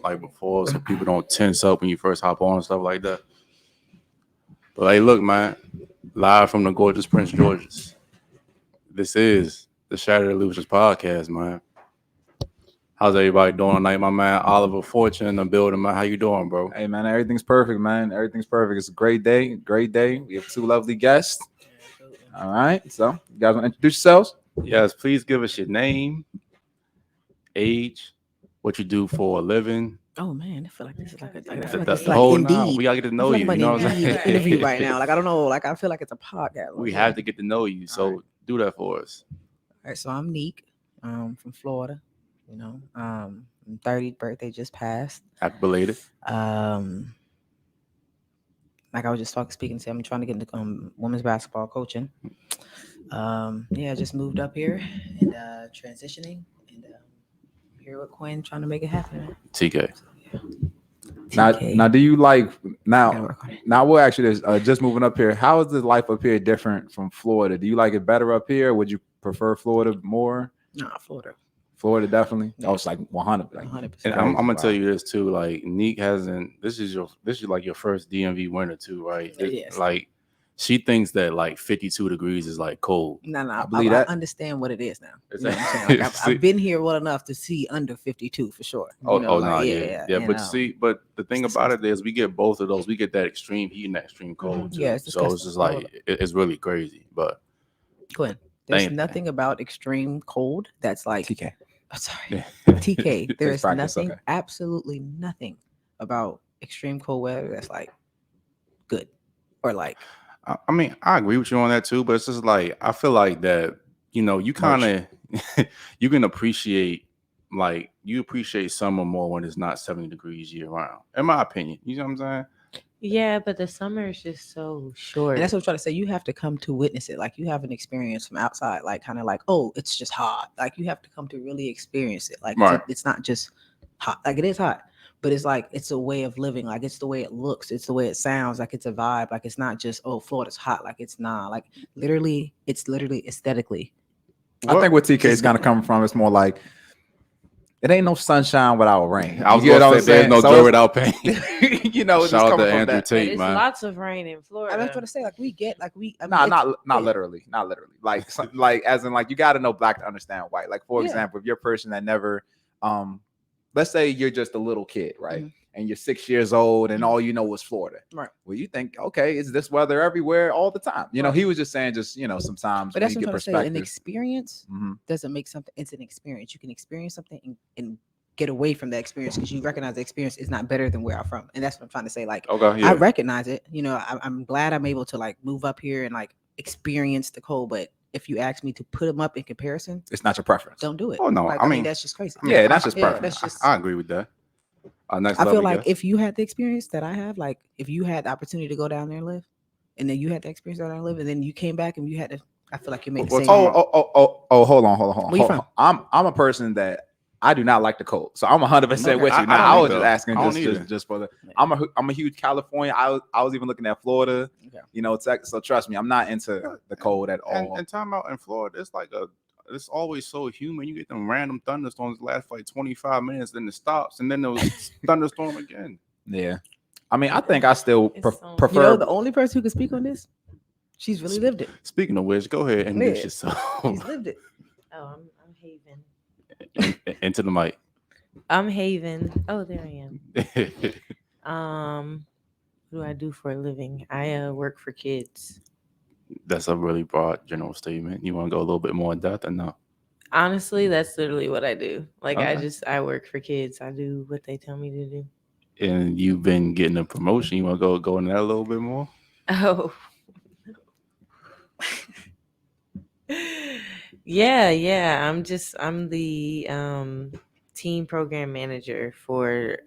like before, so people don't tense up when you first hop on and stuff like that. But hey, look, man, live from the gorgeous Prince George's. This is the Shattered Illusionz Podcast, man. How's everybody doing tonight, my man? Oliver Fortune in the building, man. How you doing, bro? Hey, man, everything's perfect, man. Everything's perfect. It's a great day. Great day. We have two lovely guests. All right. So, you guys want to introduce yourselves? Yes, please give us your name, age, what you do for a living. Oh man, I feel like this is like The whole nine. We gotta get to know you. You know what I'm saying? Interview right now. Like I don't know. Like I feel like it's a podcast. We have to get to know you. So do that for us. All right. So I'm Neek, from Florida. You know, I'm 30th birthday just passed. Happy belated. Like I was just speaking to him, I'm trying to get into women's basketball coaching. Yeah, I just moved up here and transitioning, and here with Quinn trying to make it happen. TK. So, yeah. Now, do you like now we're actually just moving up here? How is the life up here different from Florida? Do you like it better up here? Would you prefer Florida more? Nah, Florida. Florida definitely. Yeah. Oh, it's like 100. Like 100%. And I'm gonna tell you this too. Like Neek hasn't. This is like your first DMV winter too, right? Yes. Like she thinks that like 52 degrees is like cold. No, I I understand what it is now. You know what I'm saying? Like, I've been here well enough to see under 52 for sure. Yeah. But the thing about it is, we get both of those. We get that extreme heat and that extreme cold too. Yeah, so it's just like it's really crazy. But Quinn, there's nothing about extreme cold that's like TK. Oh, sorry, TK. There is nothing, okay. Absolutely nothing about extreme cold weather that's like good or like. I mean, I agree with you on that too, but it's just like I feel like that, you know, you kind of you can appreciate summer more when it's not 70 degrees year round. In my opinion, you know what I'm saying? Yeah, but the summer is just so short. And that's what I'm trying to say. You have to come to witness it. Like you have an experience from outside, like kind of like, oh, it's just hot. Like you have to come to really experience it. Like it's not just hot. Like it is hot, but it's like it's a way of living. Like it's the way it looks. It's the way it sounds. Like it's a vibe. Like it's not just, oh, Florida's hot. Like it's not. Like literally, it's literally aesthetically. I think what TK is kind of coming from is more like it ain't no sunshine without rain. I was gonna say there's no joy without pain. You know, it's shout just out to coming from Andrew that. Tate, There's man. lots of rain in Florida. I'm trying to say, like we get, like we. I mean, not literally. Like as in, like you got to know black to understand white. Like for example, if you're a person that never, let's say you're just a little kid, right? Mm-hmm. And you're 6 years old, and all you know is Florida. Right. Well, you think, okay, is this weather everywhere all the time? You know, he was just saying, sometimes. But that's what I'm trying to say. An experience doesn't make something. It's an experience. You can experience something and get away from that experience because you recognize the experience is not better than where I'm from, and that's what I'm trying to say. Like, I recognize it. You know, I'm glad I'm able to like move up here and like experience the cold. But if you ask me to put them up in comparison, it's not your preference. Don't do it. Oh no, like, I mean that's just crazy. Yeah, that's just preference. That's just. I agree with that. I feel like if you had the experience that I have, like if you had the opportunity to go down there and live, and then you had the experience down there and live, and then you came back and you had to, I feel like you made the same. Hold on. Where you from? I'm a person that I do not like the cold, so I'm 100% with you. Now I was just asking just for the. I'm a huge California. I was even looking at Florida. Okay. You know, Texas. So trust me, I'm not into the cold at all. And time out in Florida, it's always so humid. You get them random thunderstorms that last for like 25 minutes, then it stops, and then there was thunderstorm again. Yeah, I mean, I think I still prefer. You know, the only person who can speak on this, she's really lived it. Speaking of which, go ahead and introduce yourself. She's lived it. Oh, I'm Haven. Into the mic. I'm Haven. Oh, there I am. What do I do for a living? I work for kids. That's a really broad general statement. You want to go a little bit more in depth or no? Honestly, that's literally what I do. Like Okay. I work for kids. I do what they tell me to do. And you've been getting a promotion. You want to go into that a little bit more? Oh. Yeah. I'm the team program manager for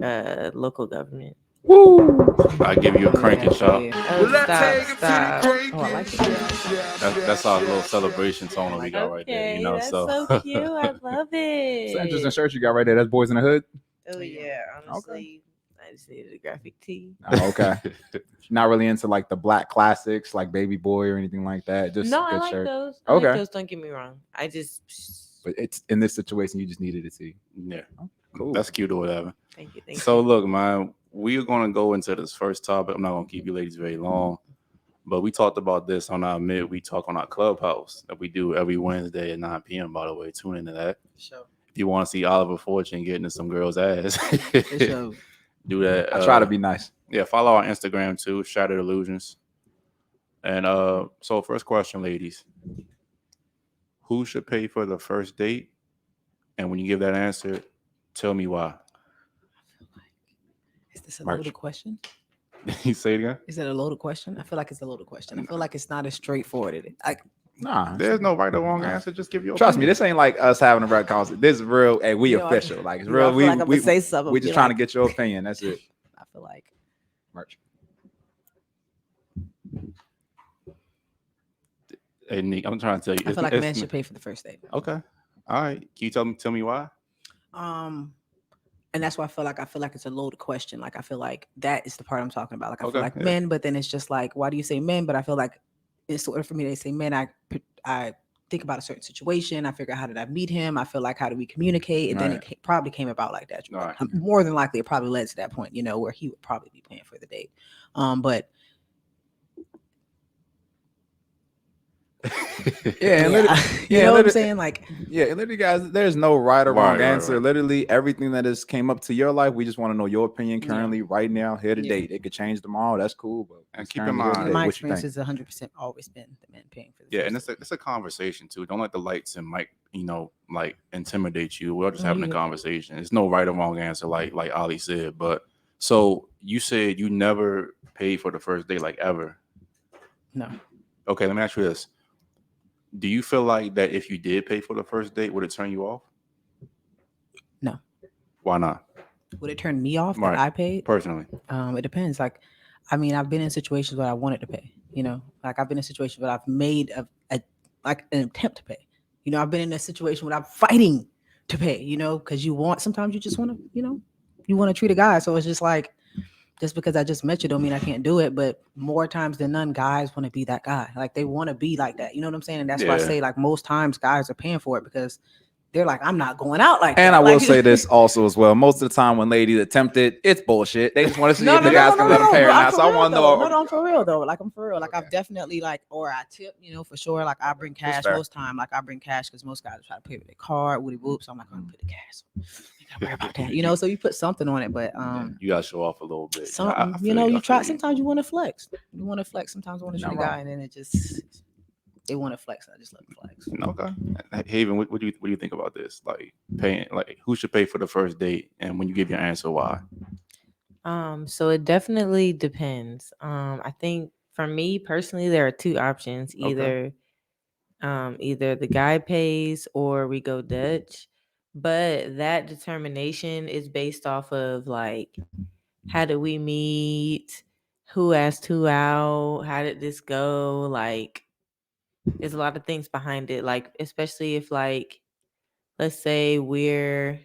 local government. Woo! I give you a cranking shot. Oh, stop. Oh, I like it. That's our little celebration song that we got right there. You know, that's so cute. I love it. It's an interesting shirt you got right there. That's Boys in the Hood. Oh yeah, honestly, I just needed a graphic tee. Oh, okay. Not really into like the black classics like Baby Boy or anything like that. Just No, a good I like shirt. those. Okay. I like those, don't get me wrong. I just But it's in this situation you just needed to see. Yeah. Cool. That's cute or whatever. Thank you. So look, man, we're gonna go into this first topic. I'm not gonna keep you ladies very long, but we talked about this on our midweek talk on our clubhouse that we do every Wednesday at 9 p.m. By the way, tune into that. Sure. If you want to see Oliver Fortune getting in some girl's ass, Sure. do that. I try to be nice. Yeah, follow our Instagram too, Shattered Illusionz. And so first question, ladies. Who should pay for the first date? And when you give that answer, tell me why. Is this a loaded question? You say it again? Is it a loaded question? I feel like it's a loaded question. I feel like it's not as straightforward as it. Nah, there's no right or wrong answer. Just give your trust opinion. me. This ain't like us having a real conversation. This is real. Hey, we official. Like it's real. I feel like I'm gonna say something. We just trying to get your opinion. That's it. I feel like merch. Hey Nick, I'm trying to tell you. I feel like a man should pay for the first date. Okay. All right. Can you tell me why? And that's why I feel like it's a loaded question. Like I feel like that is the part I'm talking about. Like I Okay, feel like men, but then it's just like, why do you say men? But I feel like it's sort of for me they say men. I think about a certain situation. I figure out how did I meet him? I feel like how do we communicate? And then it probably came about like that. Right. More than likely, it probably led to that point. You know, where he would probably be paying for the date. But yeah, you know what I'm saying? Like, yeah, literally, guys, there's no right or wrong answer. Right. Literally, everything that has came up to your life, we just want to know your opinion currently, right now, here to date. It could change tomorrow. That's cool, but and keep in mind, my experience has 100% always been the man paying for the and it's a conversation too. Don't let the lights and mic, like intimidate you. We're just having a conversation. There's no right or wrong answer, like Ali said. But so you said you never paid for the first date, like ever? No. Okay, let me ask you this. Do you feel like that if you did pay for the first date, would it turn you off? No. Why not? Would it turn me off that I paid? Personally. It depends. Like, I mean, I've been in situations where I wanted to pay, like I've been in situations where I've made an attempt to pay. I've been in a situation where I'm fighting to pay, because sometimes you just want to, you want to treat a guy. So it's just like, just because I just met you don't mean I can't do it. But more times than none, guys want to be that guy. Like they want to be like that. You know what I'm saying? And that's why I say like most times guys are paying for it because they're like, I'm not going out like that. And I will say this also as well. Most of the time when ladies attempt it, it's bullshit. They just want to see if the guys can let them pay or not. So I want to know. Hold on, for real though. Like I'm for real. Like I've definitely or I tip, for sure. Like I bring cash most time. Like I bring cash because most guys try to pay with their card, woody whoop. So I'm like, I'm gonna put the cash. You gotta worry about that. So you put something on it, but you gotta show off a little bit. Something, you try. Sometimes you want to flex. Sometimes you want to shoot a guy, and then it just. They want to flex. I just let them flex. Okay. Haven, what do you think about this? Like paying, like who should pay for the first date, and when you give your answer, why? So it definitely depends. I think for me personally, there are two options. Either the guy pays or we go Dutch. But that determination is based off of like, how did we meet? Who asked who out? How did this go? Like. There's a lot of things behind it, like especially if like let's say we're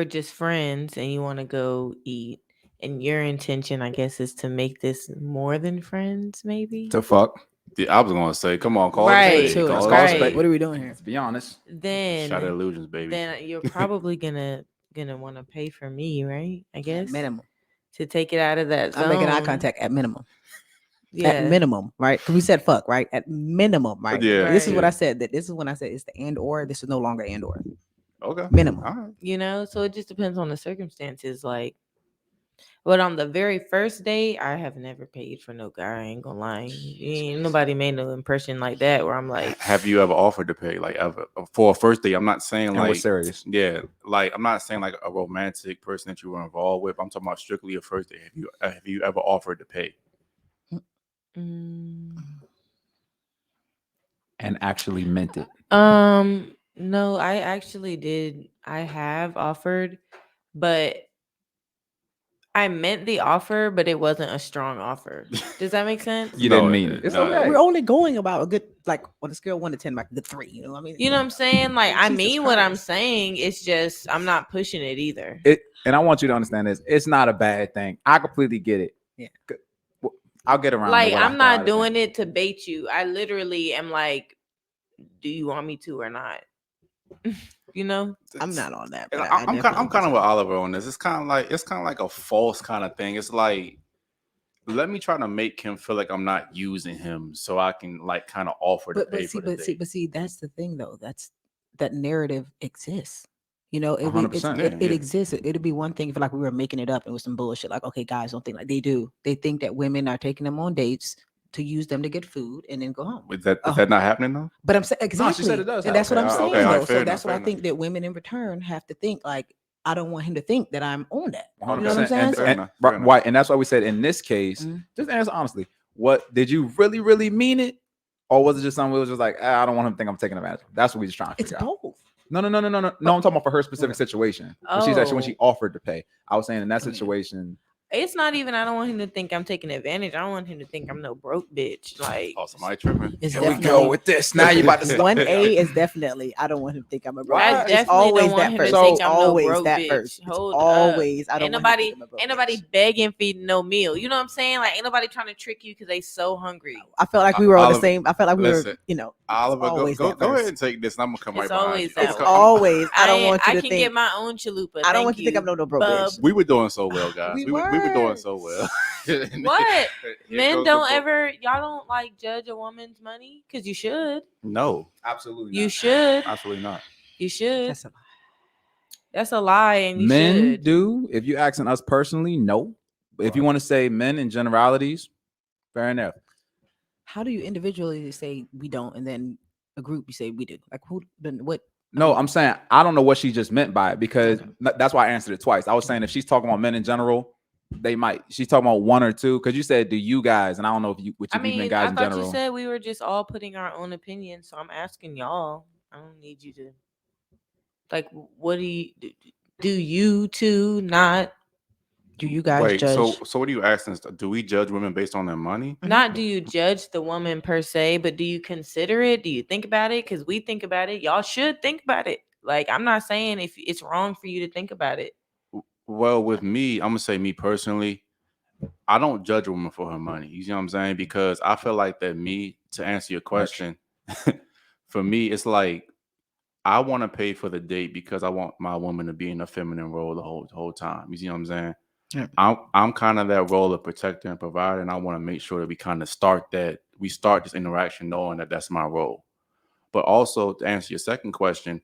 just friends and you want to go eat and your intention I guess is to make this more than friends, maybe to fuck. Yeah, I was gonna say, come on, call it straight. What are we doing here? Let's be honest. Then Shattered Illusionz, baby. Then you're probably gonna want to pay for me, right? I guess at minimum to take it out of that zone. I'm making eye contact at minimum. Yeah. At minimum, right? Because we said fuck, right? At minimum, right? Yeah. This is what I said. This is when I said it's the and or. This is no longer and or. Okay. Minimum. All right. So it just depends on the circumstances. Like, but on the very first date, I have never paid for no guy. I ain't gonna lie. Ain't nobody made no impression like that where I'm like. Have you ever offered to pay, like ever for a first date? I'm not saying like serious. Yeah, like I'm not saying like a romantic person that you were involved with. I'm talking about strictly a first date. Have you ever offered to pay? And actually meant it. No, I actually did. I have offered, but I meant the offer, but it wasn't a strong offer. Does that make sense? You didn't mean it. It's okay. We're only going about a good, like on a scale of 1 to 10, like the 3. You know what I mean? You know what I'm saying? Like I mean what I'm saying. It's just I'm not pushing it either. And I want you to understand this. It's not a bad thing. I completely get it. Yeah. I'll get around. Like I'm not doing it to bait you. I literally am like, do you want me to or not? you know. I'm not on that. But I'm kind of with Oliver on this. It's kind of like a false kind of thing. It's like, let me try to make him feel like I'm not using him, so I can like kind of offer to pay for the date. But see, that's the thing though. That narrative exists. You know, it 100%. it exists. It'd be one thing if like we were making it up and it was some bullshit. Like, okay, guys don't think like they do. They think that women are taking them on dates to use them to get food and then go home. Is that not happening though? But I'm saying exactly. No, she said it does. And that's what I'm saying though. So that's what I enough. think that women in return have to think like, I don't want him to think that I'm on that. 100%. You know what I'm saying? Right, and that's why we said in this case, just answer honestly. What did you really, really mean it, or was it just something? It was just like, I don't want him to think I'm taking advantage of him. That's what we just trying to figure out. Both. No. I'm talking about for her specific situation. When she offered to pay, I was saying in that situation. It's not even. I don't want him to think I'm taking advantage. I don't want him to think I'm no broke bitch. Like, somebody tripping. Here we go with this. Now you about to start. 1A is definitely. I don't want him to think I'm a broke. I definitely always don't want that him first. to think I'm no always broke that bitch. first. Hold always. up. I don't. Ain't nobody begging for no meal. You know what I'm saying? Like, ain't nobody trying to trick you because they so hungry. I felt like we were on the same. I felt like we were. You know, Oliver, go ahead and take this, and I'm gonna come right behind you. It's always. I don't want you to I think. can get my own chalupa. I don't want you to think I'm no broke bitch. We were doing so well, guys. We were doing so well. What? Men don't ever, y'all don't like judge a woman's money? Because you should. No, absolutely not. You should. Absolutely not. You should. That's a lie. That's a lie, and you men should. do. If you asking us personally, no. If you want to say men in generalities, fair enough. How do you individually say we don't, and then a group you say we do? Like who? Then what? No, I'm saying I don't know what she just meant by it because that's why I answered it twice. I was saying if she's talking about men in general, they might. She's talking about one or two because you said, "Do you guys?" And I don't know if you, which you mean guys in general. I thought you said we were just all putting our own opinions, so I'm asking y'all. I don't need you to. Like, what do you two not? Do you guys judge? So what are you asking? Do we judge women based on their money? Not do you judge the woman per se, but do you consider it? Do you think about it? Because we think about it. Y'all should think about it. Like, I'm not saying if it's wrong for you to think about it. Well, with me, I'm gonna say me personally, I don't judge a woman for her money. You know what I'm saying? Because I feel like that to answer your question, for me, it's like I want to pay for the date because I want my woman to be in a feminine role the whole time. You see what I'm saying? Yeah. I'm kind of that role of protector and provider, and I want to make sure that we kind of start this interaction knowing that that's my role. But also to answer your second question,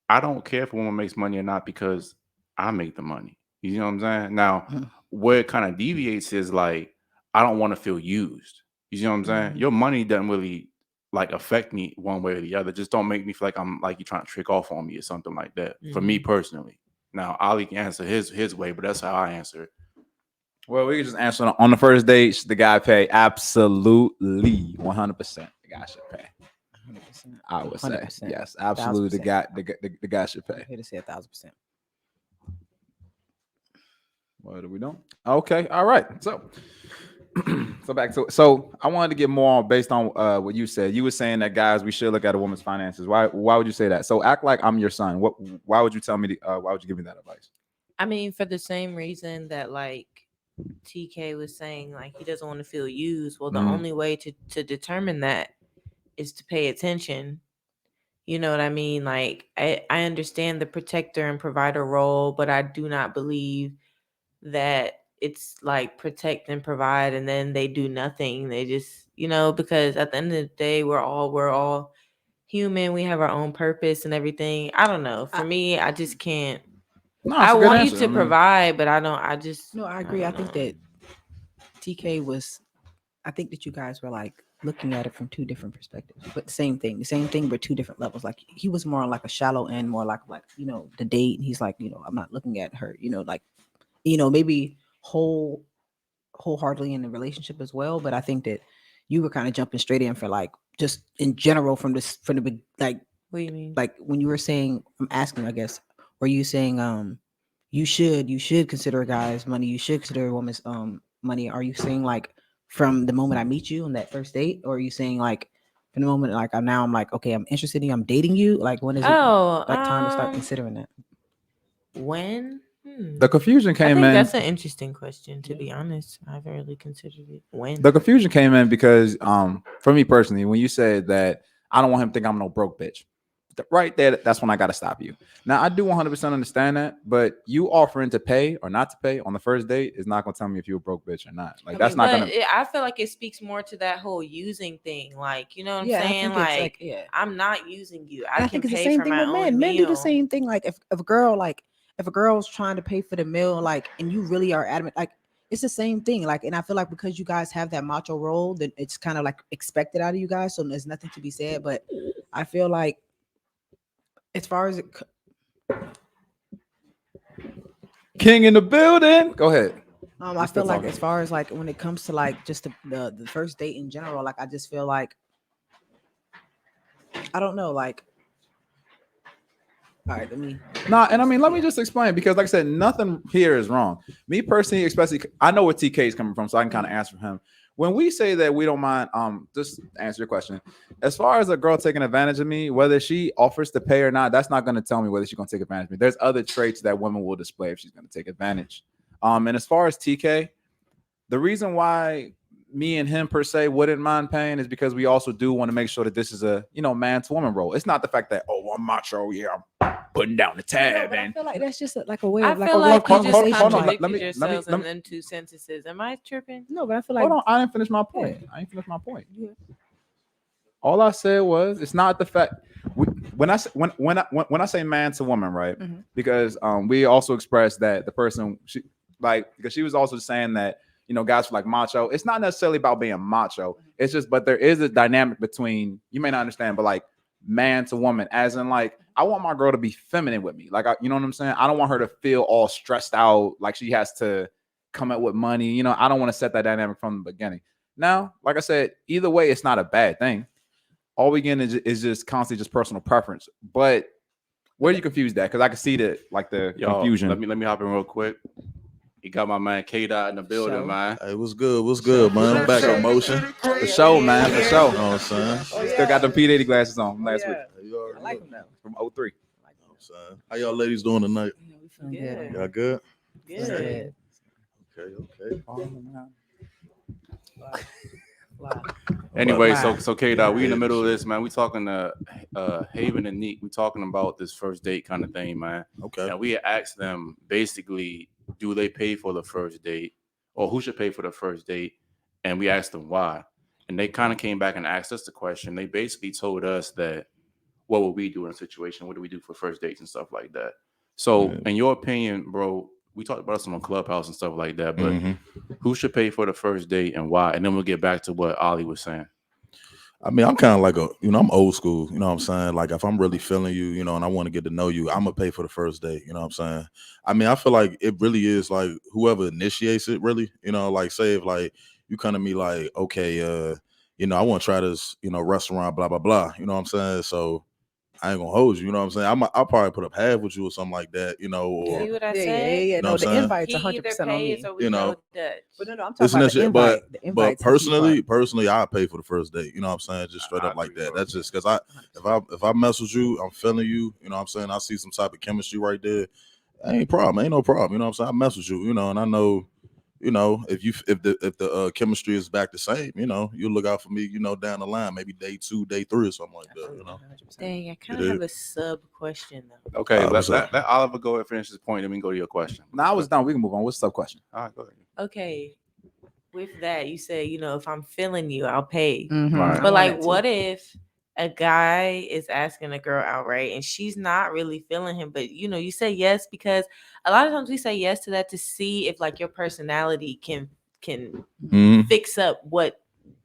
I don't care if a woman makes money or not because I make the money. You know what I'm saying? Now, where it kind of deviates is like, I don't want to feel used. You know what I'm saying? Your money doesn't really like affect me one way or the other. Just don't make me feel like I'm like you're trying to trick off on me or something like that. For me personally. Now, Ali can answer his way, but that's how I answer it. Well, we can just answer on the first date. Should the guy pay? Absolutely, 100%. The guy should pay. 100%. I would say 100%. Yes, absolutely. The guy should pay. I'm here to say 1,000%. What are we doing? Okay, all right. So back to it. So I wanted to get more based on what you said. You were saying that guys, we should look at a woman's finances. Why would you say that? So act like I'm your son. Why would you tell me? Why would you give me that advice? I mean, for the same reason that like TK was saying, like he doesn't want to feel used. Well, the only way to determine that is to pay attention. You know what I mean? Like I understand the protector and provider role, but I do not believe that it's like protect and provide and then they do nothing. They just, because at the end of the day, we're all human. We have our own purpose and everything. I don't know. For me, I just can't. No, I want you to provide, but I just. No, I agree. I think that TK I think that you guys were like looking at it from two different perspectives, but the same thing, but two different levels. Like he was more on like a shallow end, more like, the date. And he's like, I'm not looking at her, maybe wholeheartedly in the relationship as well. But I think that you were kind of jumping straight in for like, just in general from the like, what do you mean? Like when you were saying, I'm asking, I guess, were you saying, you should consider a guy's money. You should consider a woman's, money. Are you saying like from the moment I meet you on that first date? Or are you saying like from the moment, like I'm like, okay, I'm interested in you, I'm dating you. Like when is it time to start considering that? When? The confusion came in. That's an interesting question, to be honest. I haven't really considered it. When? The confusion came in because for me personally, when you said that I don't want him to think I'm no broke bitch. right there, that's when I got to stop you. Now, I do 100% understand that, but you offering to pay or not to pay on the first date is not going to tell me if you're a broke bitch or not. Like, that's not going to. I feel like it speaks more to that whole using thing. Like, you know what I'm saying? Like, I'm not using you. I can pay for my own meal. Men do the same thing. Like, if a girl's trying to pay for the meal, like, and you really are adamant, like, it's the same thing. Like, and I feel like because you guys have that macho role, then it's kind of like expected out of you guys. So there's nothing to be said. But I feel like, as far as King in the building, go ahead. I feel like as far as like when it comes to like just the first date in general, like I just feel like I don't know, like all right, let me just explain, because like I said, nothing here is wrong. Me personally, especially, I know where TK is coming from, so I can kind of answer him. When we say that we don't mind, just answer your question. As far as a girl taking advantage of me, whether she offers to pay or not, that's not going to tell me whether she's going to take advantage of me. There's other traits that women will display if she's going to take advantage. And as far as TK, the reason why me and him per se wouldn't mind paying is because we also do want to make sure that this is a, man to woman role. It's not the fact that, I'm macho, I'm putting down the tab. I feel like that's just like a way of I feel like you just contradicted let me yourselves in them two sentences. Am I tripping? No, but I feel like hold on, I didn't finish my point. Yeah. All I said was it's not the fact when I say man to woman, right? Mm-hmm. Because we also expressed that the person because she was also saying that guys are like macho. It's not necessarily about being macho. It's just, but there is a dynamic between, you may not understand, but like man to woman, as in like, I want my girl to be feminine with me. Like, you know what I'm saying? I don't want her to feel all stressed out, like she has to come up with money. I don't want to set that dynamic from the beginning. Now, like I said, either way, it's not a bad thing. All we get is just constantly just personal preference. But where do you confuse that? Because I can see the confusion. Let me hop in real quick. You got my man K-Dot in the building, man. Hey, what's good, man? I'm back on motion. For sure, man. For sure. You know what I'm saying? Still got them P. Diddy glasses on from last week. I like them now. From 03. How y'all ladies doing tonight? Good. Y'all good? Good. Okay. Anyway, so K-Dot, we in the middle of this, man. We talking to Haven and Neek. We talking about this first date kind of thing, man. Okay. And we asked them basically, do they pay for the first date, or who should pay for the first date? And we asked them why. And they kind of came back and asked us the question. They basically told us that, what would we do in a situation? What do we do for first dates and stuff like that? So in your opinion, bro, we talked about this on Clubhouse and stuff like that, but who should pay for the first date and why? And then we'll get back to what Ollie was saying. I mean, I'm kind of like I'm old school, you know what I'm saying? Like, if I'm really feeling you, and I want to get to know you, I'm going to pay for the first date, you know what I'm saying? I mean, I feel like it really is like whoever initiates it, really, like say if like you come to me like, okay, I want to try this, restaurant, blah, blah, blah, you know what I'm saying? So I ain't gonna hold you, you know what I'm saying? I'll probably put up half with you or something like that, or see what I say? Yeah. No, the invite's 100% on me. But no, I'm talking about the invite. But personally, I pay for the first date. You know what I'm saying? Just straight up like that. That's just because if I mess with you, I'm feeling you. You know what I'm saying? I see some type of chemistry right there. Ain't no problem. You know what I'm saying? I mess with you. And I know. If the chemistry is back the same, you'll look out for me, down the line, maybe day 2, day 3 or something like that, Dang, I kind of have a sub question though. Okay, let Oliver go and finish his point, then we can go to your question. No, I was done. We can move on. What's the sub question? All right, go ahead. Okay, with that, you say, if I'm feeling you, I'll pay. Mm-hmm. Right. But like, what if a guy is asking a girl outright and she's not really feeling him, but you say yes, because a lot of times we say yes to that to see if like your personality can fix up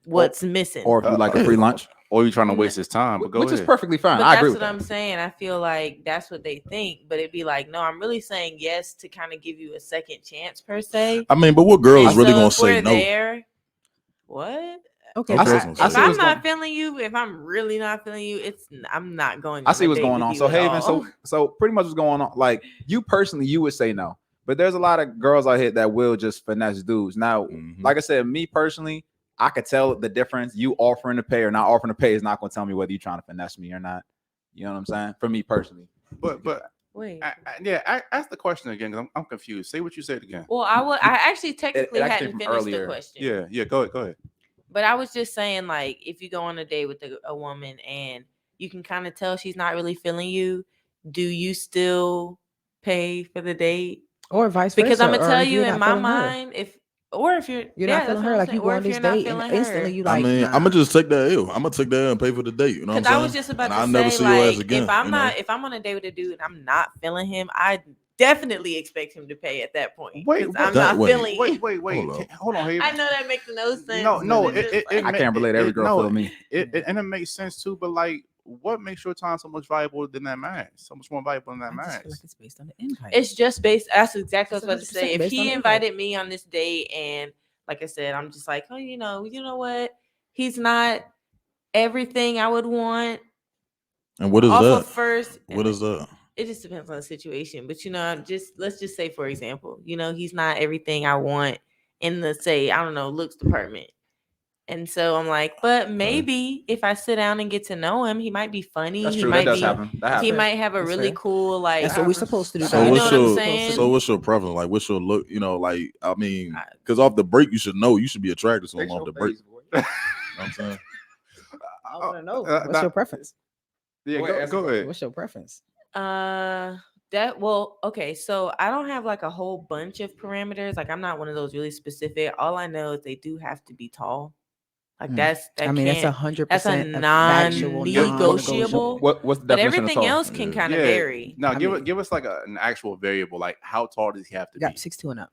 what's missing, or if you like a free lunch, or you're trying to waste his time, but which is perfectly fine. But I agree that's with what that. I'm saying. I feel like that's what they think, but it'd be like, no, I'm really saying yes to kind of give you a second chance per se. I mean, but what girl is really gonna say no? What? Okay, if I'm not feeling you, if I'm really not feeling you, I'm not going. I see what's going on. So Haven, so pretty much what's going on. Like you personally, you would say no, but there's a lot of girls out here that will just finesse dudes. Now, like I said, me personally, I could tell the difference. You offering to pay or not offering to pay is not going to tell me whether you're trying to finesse me or not. You know what I'm saying? For me personally, but wait, ask the question again because I'm confused. Say what you said again. Well, I actually technically hadn't finished the question. Yeah, go ahead. But I was just saying, like, if you go on a date with a woman and you can kind of tell she's not really feeling you, do you still pay for the date? Or vice versa? Because I'm gonna tell you, in in my mind, if you're not feeling her, like you go on this date and instantly you like. I mean, I'm gonna just take that L. I'm gonna take that L and pay for the date. You know what I'm saying? I was just about to say, never see your ass again, if I'm on a date with a dude and I'm not feeling him, I definitely expect him to pay at that point. Wait, I'm not feeling. Wait. Hold on. I know that makes no sense. No, I can't relate. Every girl feel me. And it makes sense too. But like, what makes your time so much valuable than that man? So much more valuable than that man. Like it's based on the invite. It's just based. That's exactly what I was about to say. If based on he the invited me on this date and, like I said, I'm just like, oh, you know what? He's not everything I would want. And what is off that? Of first, what is that? It just depends on the situation. But let's just say, for example, he's not everything I want in the, say, I don't know, looks department. And so I'm like, but maybe if I sit down and get to know him, he might be funny. That's he true. Might that does happen. He might have a really cool, like. That's what we're supposed to do. So what I'm saying? So what's your preference? Like, what's your look? Like, I mean, because off the break, you should know. You should be attracted to him off the break. You know what I'm saying? I want to know. What's your preference? Yeah, go ahead. What's your preference? Okay, so I don't have like a whole bunch of parameters. Like, I'm not one of those really specific. All I know is they do have to be tall. Like that's 100%. That's a non-negotiable. What's the definition? But everything of tall? else can kind of vary. Now, give us like an actual variable. Like, how tall does he have to be? 6'2" and up.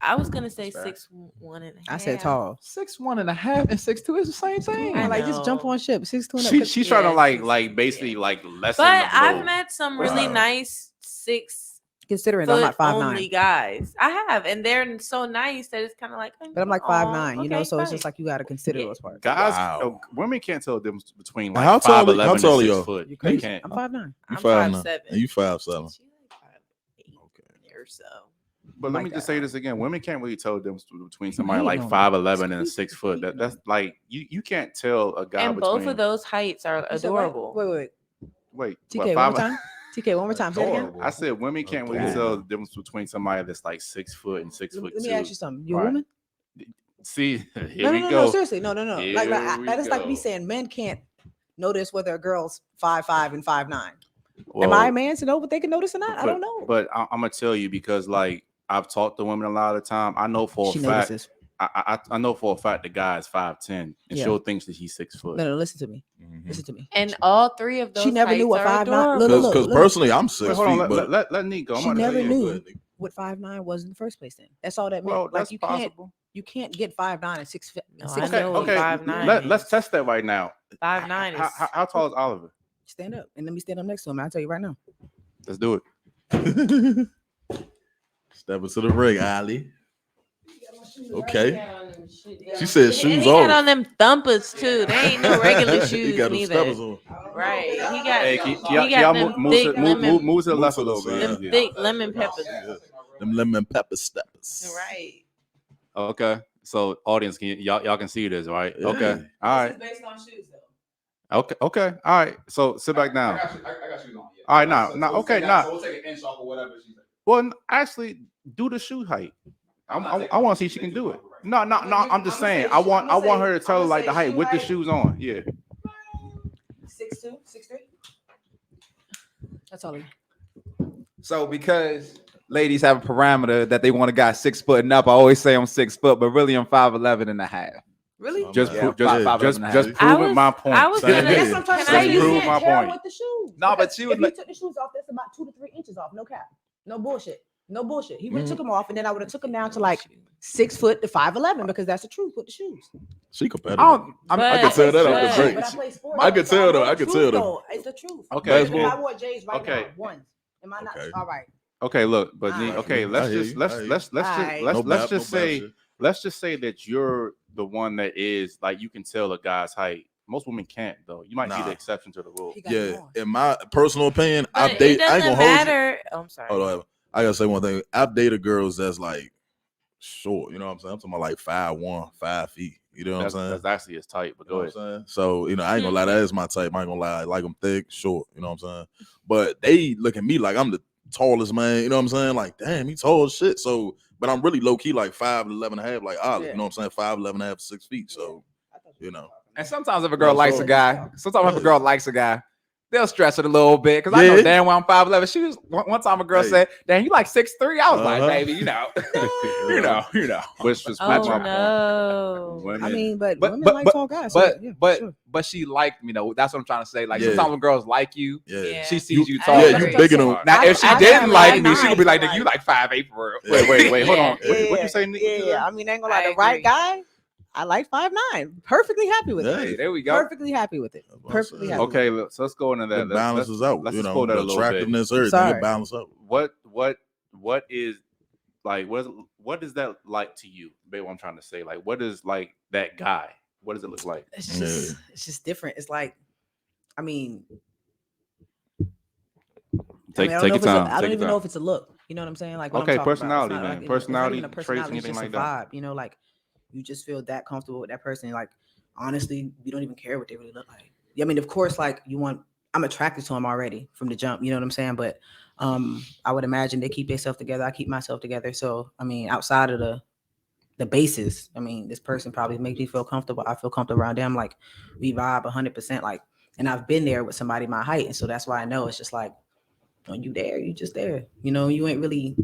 I was gonna say 6'1.5". I said tall. 6'1.5" and 6'2" is the same thing. Like, just jump on ship. 6'2" and up. She's trying to like basically like lessen. But I've met some really nice 6. Considering I'm like 5'9" only guys, I have, and they're so nice that it's kind of like. But I'm like 5'9", so it's just like you got to consider those parts. Guys, women can't tell the difference between like how tall 5'11" and 6 you? foot. You They crazy? can't. I'm 5'9". You I'm 5'7". And you 5'7". She's like 5'8" or so. But let me just say this again: women can't really tell the difference between somebody like 5'11" and 6 foot. That's like you can't tell a guy. And both of those heights are adorable. Wait. TK, one more time. TK, one more time. Say it again. I said women can't really tell the difference between somebody that's like 6 foot and 6'2". Let me ask you something. You a woman? See, here we go. No, seriously, no. Like that is like me go. saying men can't notice whether a girl's 5'5" and 5'9". Well, Am I a man to know what they can notice or not? I don't know. But I'm gonna tell you because like I've talked to women a lot of the time. I know for a fact. Notices. I know for a fact the guy is 5'10" and she'll think that he's 6 foot. No, listen to me. Listen to me. And all three of those. She never knew what 5'9". Because personally, I'm 6 feet. But let Nick go. She never knew what 5'9" was in the first place. Then that's all that meant. Well, that's possible. You can't get 5'9" and 6 feet. Okay. 5'9". Let's test that right now. 5'9" is. How tall is Oliver? Stand up and let me stand up next to him. I'll tell you right now. Let's do it. Step into the ring, Ali. Okay. She said shoes and he off. got on them thumpers too. They ain't no regular shoes he got neither. Steppers on. Right. He got. Hey, he got them thick lemon. Move to the left a little bit. Them thick lemon peppers. Them lemon pepper steppers. Right. Okay. So audience, y'all can see this, right? Yeah. Okay. All right. This is based on shoes, though. Okay. All right. So sit back down. I got shoes on. Yeah. All right, now. Okay, now. So we'll take an inch off or whatever she said. Well, actually, do the shoe height. I want to see if she can do it. No. I'm just saying. I want her to tell like the height with the shoes on. Yeah. 6'2", 6'3". That's all. So because ladies have a parameter that they want a guy 6 foot and up, I always say I'm 6 foot, but really I'm 5'11" and a half. Really? Just proving my point. I was gonna. That's what I'm trying to say. You prove my can't tell point. with the shoes. No, but she was. If you took the shoes off, that's about 2 to 3 inches off. No cap. No bullshit. He would have took them off, and then I would have took them down to like 6 foot to 5'11" because that's the truth with the shoes. She competitive. I can tell that off the break. But I play sports. I can tell though. It's the truth. Okay. If I wore J's right now, once. Am I not all right? Okay, look, but let's just say that you're the one that is like you can tell a guy's height. Most women can't though. You might be the exception to the rule. Yeah, in my personal opinion, I ain't gonna hold you. Oh, I'm sorry. Hold on, I gotta say one thing. I've dated girls that's like short. You know what I'm saying? I'm talking about like 5'1", 5 feet. You know what I'm saying? That's actually as tight. But go ahead. So I ain't gonna lie. That is my type. I ain't gonna lie. I like them thick, short. You know what I'm saying? But they look at me like I'm the tallest man. You know what I'm saying? Like, damn, he tall as shit. So, but I'm really low key like 5'11" and a half, like Ollie. You know what I'm saying? 5'11" and a half, 6 feet. So, And sometimes if a girl likes a guy, they'll stress it a little bit because I know damn well I'm 5'11". She was one time a girl said, "Damn, you like 6'3". I was like, "Baby, you know." Which was my point. I mean, but women like tall guys. But she liked me though. That's what I'm trying to say. Like sometimes when girls like you, she sees you tall. Yeah, you bigger than. Now if she didn't like me, she would be like, "You like 5'8" for real." Wait, hold on. What you saying? Yeah, I mean, I ain't gonna lie. The right guy, I like 5'9". Perfectly happy with it. Hey, there we go. Perfectly happy with it. Perfectly happy. Okay, so let's go into that. It balances out. Let's you just know, that a the little attractiveness, bit. everything, it balances out. What is like? What is that like to you, babe? What I'm trying to say, like, what is like that guy? What does it look like? It's just different. It's like, I mean, take your time. I don't even know if it's a look. You know what I'm saying? Like, okay, personality, man. Personality traits, anything like that. Vibe. You know, like you just feel that comfortable with that person. Like, honestly, you don't even care what they really look like. I mean, of course, like I'm attracted to them already from the jump. You know what I'm saying? But I would imagine they keep themselves together. I keep myself together. So, I mean, outside of the basis, I mean, this person probably makes me feel comfortable. I feel comfortable around them. Like, we vibe 100%. Like, and I've been there with somebody my height, and so that's why I know it's just like, when you there, you just there. You know, you ain't really.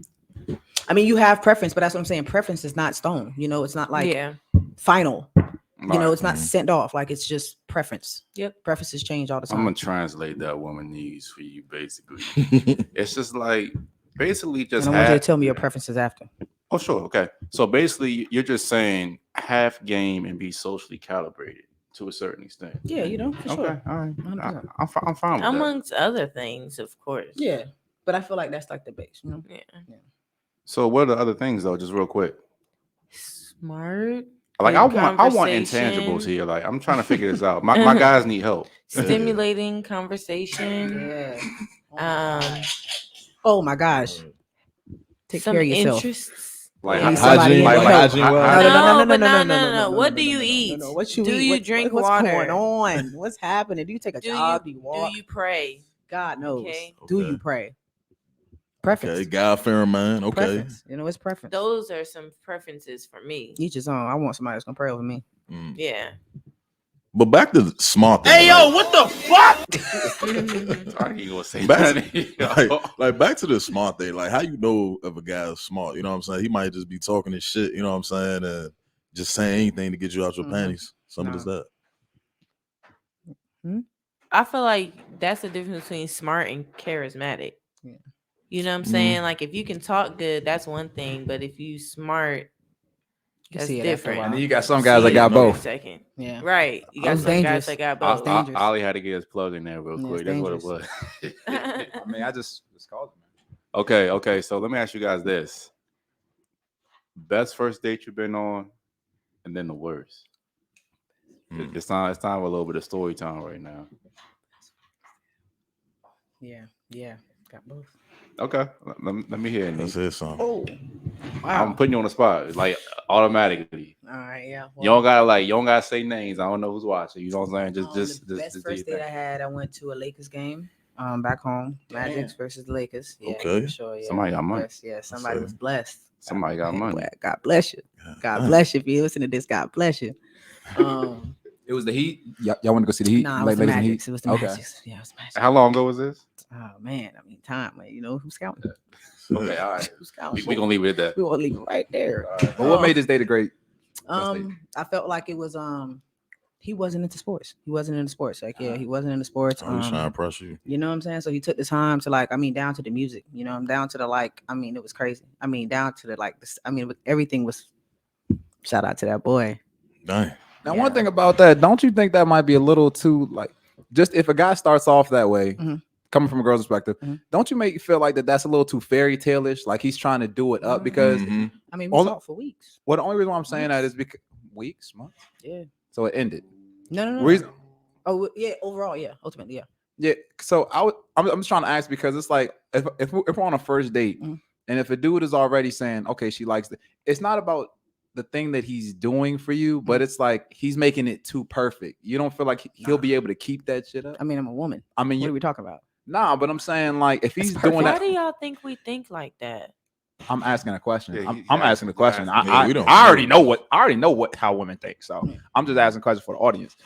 I mean, you have preference, but that's what I'm saying. Preference is not stone. You know, it's not like final. You know, it's not sent off. Like, it's just preference. Yep. Preferences change all the time. I'm going to translate that woman needs for you, basically. It's just like, basically just and I want you to tell me your preferences after. Oh, sure. Okay. So basically, you're just saying half game and be socially calibrated to a certain extent. Yeah, you know, for sure. Okay. All right. I'm fine with amongst other things, of course. Yeah. But I feel like that's like the base, you know? Yeah. So what are the other things, though? Just real quick. Smart. Like, I want intangibles here. Like, I'm trying to figure this out. My guys need help. Stimulating conversation. Yeah. Oh my gosh. Take care of yourself. Interests. Like hygiene. No. What do you eat? What you do eat? You drink what's water? What's going on? What's happening? Do you take a job? Do you walk? Do you pray? God knows. Okay. Do you pray? Preference. Okay, God-fearing man. Okay. Preference. You know, it's preference. Those are some preferences for me. Each his own. I want somebody that's gonna pray over me. Yeah. But back to the smart thing. Hey, yo, what the fuck? I ain't gonna say like back to the smart thing. Like, how you know if a guy is smart? You know what I'm saying? He might just be talking his shit. You know what I'm saying? And just saying anything to get you out your panties. Something like that. I feel like that's the difference between smart and charismatic. Yeah. You know what I'm saying? Like, if you can talk good, that's one thing. But if you smart, that's different. And then you got some guys that got both. Second. Yeah. Right. You got some guys that got both. Ollie had to get his plug in there real quick. That's what it was. I mean, I just called him. Okay. So let me ask you guys this. Best first date you've been on, and then the worst. It's time for a little bit of story time right now. Yeah. Got both. Okay, let me hear it. Let's hear something. Oh, wow. I'm putting you on the spot, like, automatically. All right, yeah. Well, you don't gotta say names. I don't know who's watching. You know what I'm saying? Just the best first date I had. I went to a Lakers game. Back home, Magic versus the Lakers. Yeah, okay, for sure. Yeah. Somebody got money. Yeah, somebody was blessed. Somebody got money. God bless you. God bless you. If you listen to this, God bless you. It was the Heat. Y'all want to go see the Heat? Nah, it was the Magic. It was the Magic. Yeah, it was the Magic. How long ago was this? Oh man, I mean, time. You know who's counting? Okay, all right. Who's counting? We gonna leave it at that. We gonna leave it right there. But what made this date a great? I felt like it was he wasn't into sports. He wasn't into sports. Like, yeah, he wasn't into sports. He's trying to impress you. You know what I'm saying? So he took the time to, like, I mean, down to the music. You know, I'm down to the, like, I mean, it was crazy. I mean, down to the, like, this. I mean, everything was. Shout out to that boy. Dang. Now, one thing about that, don't you think that might be a little too, like, just if a guy starts off that way, coming from a girl's perspective, don't you make you feel like that's a little too fairy tale-ish? Like, he's trying to do it up because I mean, we talked for weeks. Well, the only reason why I'm saying that is because months. Yeah. So it ended. No. Reason. Oh yeah, overall, yeah, ultimately, yeah. Yeah. So I'm just trying to ask because it's like if we're on a first date and if a dude is already saying, okay, she likes it, it's not about the thing that he's doing for you, but it's like he's making it too perfect. You don't feel like he'll be able to keep that shit up? I mean, I'm a woman. I mean, what are we talking about? Nah, but I'm saying, like, if he's doing that. Why do y'all think we think like that? I'm asking a question. Yeah, I'm asking the question. I already know how women think. So I'm just asking a question for the audience.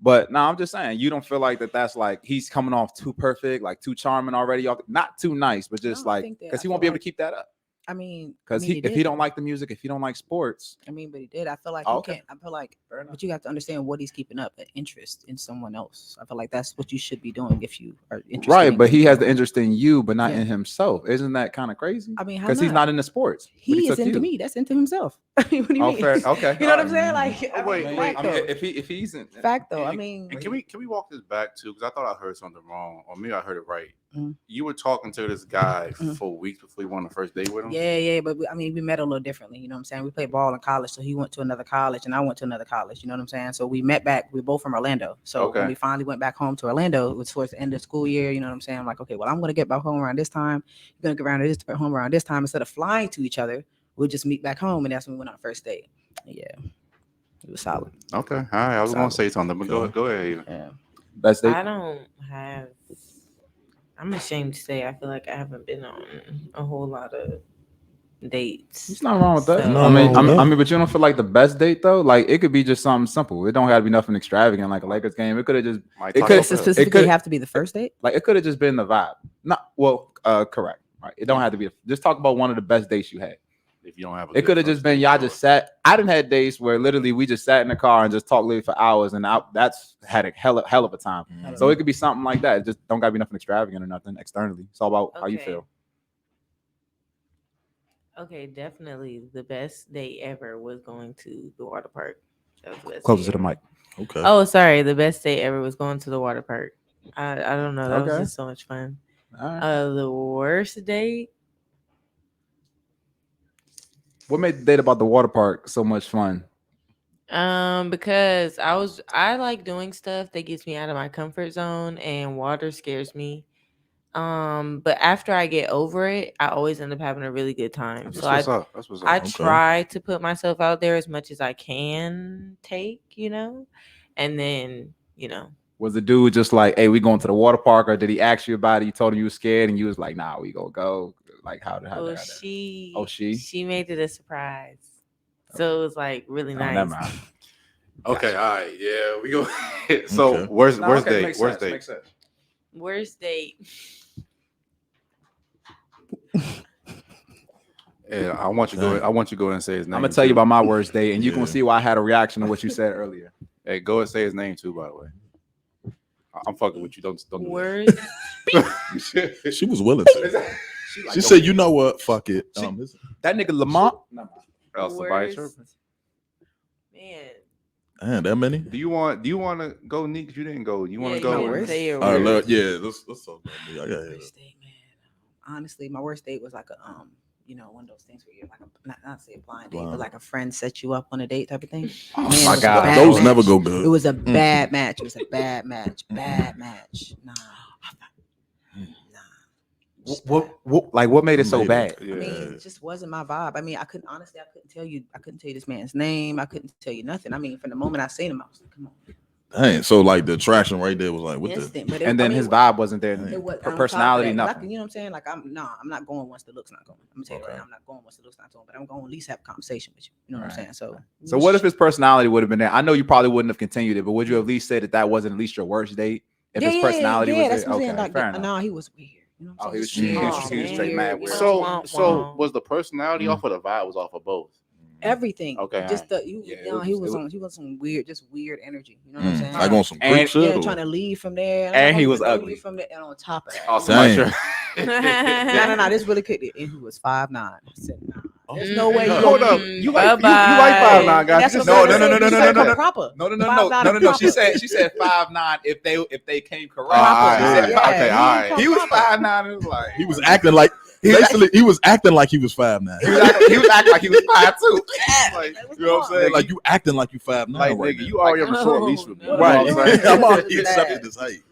But no, I'm just saying, you don't feel like that's like he's coming off too perfect, like too charming already, not too nice, but just like because he won't be able to keep that up. I mean, because if he don't like the music, if he don't like sports, I mean, but he did. I feel like he can't. I feel like, but you have to understand what he's keeping up, an interest in someone else. I feel like that's what you should be doing if you are interested. Right, but he has the interest in you, but not in himself. Isn't that kind of crazy? I mean, because he's not into sports. He is into me. That's into himself. I mean, what do you mean? Fair. Okay, you know what I'm saying? Like, wait. I mean, if he's in fact though, I mean, can we walk this back too? Because I thought I heard something wrong, or maybe I heard it right. Mm-hmm. You were talking to this guy for weeks before you went on the first date with him. Yeah, but we met a little differently. You know what I'm saying? We played ball in college, so he went to another college, and I went to another college. You know what I'm saying? So we met back. We're both from Orlando. So when we finally went back home to Orlando, it was towards the end of the school year. You know what I'm saying? I'm like, okay, well, I'm gonna get back home around this time. You're gonna get home around this time. Instead of flying to each other, we'll just meet back home, and that's when we went on our first date. Yeah, it was solid. Okay, all right. I was gonna say something, but go ahead. Yeah. Best date. I don't have. I'm ashamed to say I feel like I haven't been on a whole lot of dates. There's nothing wrong with that. So, I mean, but you don't feel like the best date though? Like it could be just something simple. It don't have to be nothing extravagant like a Lakers game. It could have just. It could specifically have to be the first date. Like it could have just been the vibe. Correct. Right. It don't have to be. Just talk about one of the best dates you had. If you don't have, it could have just been y'all just sat. I didn't had dates where literally we just sat in the car and just talked literally for hours, and that's had a hell of a time. Mm-hmm. So it could be something like that. It just don't gotta be nothing extravagant or nothing externally. It's all about how you feel. Okay, definitely the best date ever was going to the water park. That was the best. Closer to the mic. Okay. Oh, sorry. The best date ever was going to the water park. I don't know. That was just so much fun. Right. The worst date. What made the date about the water park so much fun? Because I like doing stuff that gets me out of my comfort zone, and water scares me. But after I get over it, I always end up having a really good time. That's what's up. I try to put myself out there as much as I can take, and then, Was the dude just like, hey, we going to the water park, or did he ask you about it? You told him you were scared and you was like, nah, we gonna go. Like how she made it a surprise. So it was like really nice. Never mind. Okay, all right, yeah, we go. So worst date. Worst date. Yeah, I want you to go ahead and say his name. I'm gonna tell you about my worst date, and you can see why I had a reaction to what you said earlier. Hey, go and say his name too, by the way. I'm fucking with you. Don't do worst. She was willing to. She said, "You know what? Fuck it." That nigga Lamont. Man. Man, that many? Do you want to go, Nick? You didn't go. You want to go? All right, let's talk about me. Worst date, man. Honestly, my worst date was like a one of those things where you're like not say a blind date, but like a friend set you up on a date type of thing. Oh my God, those never go good. It was a bad match. It was a bad match. Bad match. Nah. What made it so bad? I mean, it just wasn't my vibe. I mean, I couldn't tell you this man's name. I couldn't tell you nothing. I mean, from the moment I seen him, I was like, come on. Dang, so like the attraction right there was like what instant, the and then his vibe wasn't there. Her personality, nothing. You know what I'm saying? Like I'm not going once the look's not going. I'm gonna tell you right now, I'm not going once the look's not going, but I'm going to at least have a conversation with you. You know what I'm saying? So what if his personality would have been there? I know you probably wouldn't have continued it, but would you at least say that wasn't at least your worst date? If his personality was there? Okay, like, fair enough. No, he was weird. You know what I'm he was straight mad weird. So was the personality off, or the vibe was off of both? Everything. Okay. Just he was some weird energy. You know what I'm saying? Like on some freak shit. Trying to leave from there. And he was ugly. From there, and on top of that. Also, no. This really could. And he was 5'9". I said, nah. There's no way. Hold up. You like 5'9", guys? No. Proper. No. She said 5'9" if they came correct. Okay, all right. He was 5'9". It was like he was acting like. Basically, he was acting like he was 5'9". He was acting like he was 5'2". Like, you know what I'm saying? Like you acting like you 5'9". Like nigga, you already have a short leash with me. Right. I'm already accepted this height.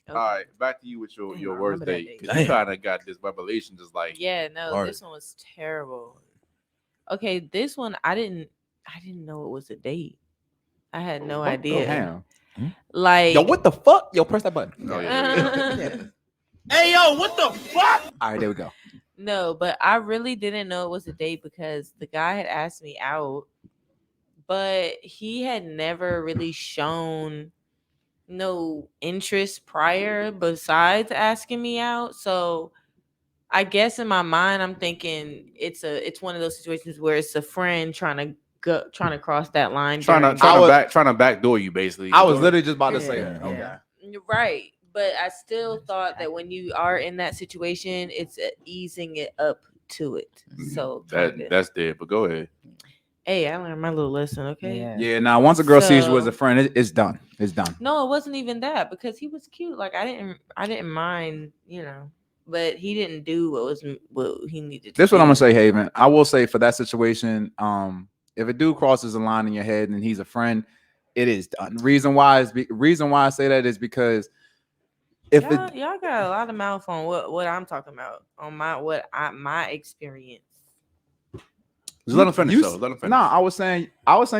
All right, back to you with your worst date. You kind of got this revelation, just like this one was terrible. Okay, this one I didn't know it was a date. I had no idea. Like, yo, what the fuck? Yo, press that button. Oh, yeah. Hey, yo, what the fuck? All right, there we go. No, but I really didn't know it was a date because the guy had asked me out, but he had never really shown no interest prior besides asking me out. So I guess in my mind, I'm thinking it's one of those situations where it's a friend trying to cross that line, trying to backdoor you basically. I was literally just about to say that. Okay, right. But I still thought that when you are in that situation, it's easing it up to it. So that's dead. But go ahead. Hey, I learned my little lesson. Okay. Yeah. Now, once a girl sees you as a friend, it's done. It's done. No, it wasn't even that because he was cute. Like I didn't mind, but he didn't do what he needed to This is what do. I'm gonna say, Haven. I will say for that situation, if a dude crosses a line in your head and he's a friend, it is done. Reason why I say that is because y'all got a lot of mouth on what I'm talking about on my experience. Just let him finish. Let him finish. No, I was saying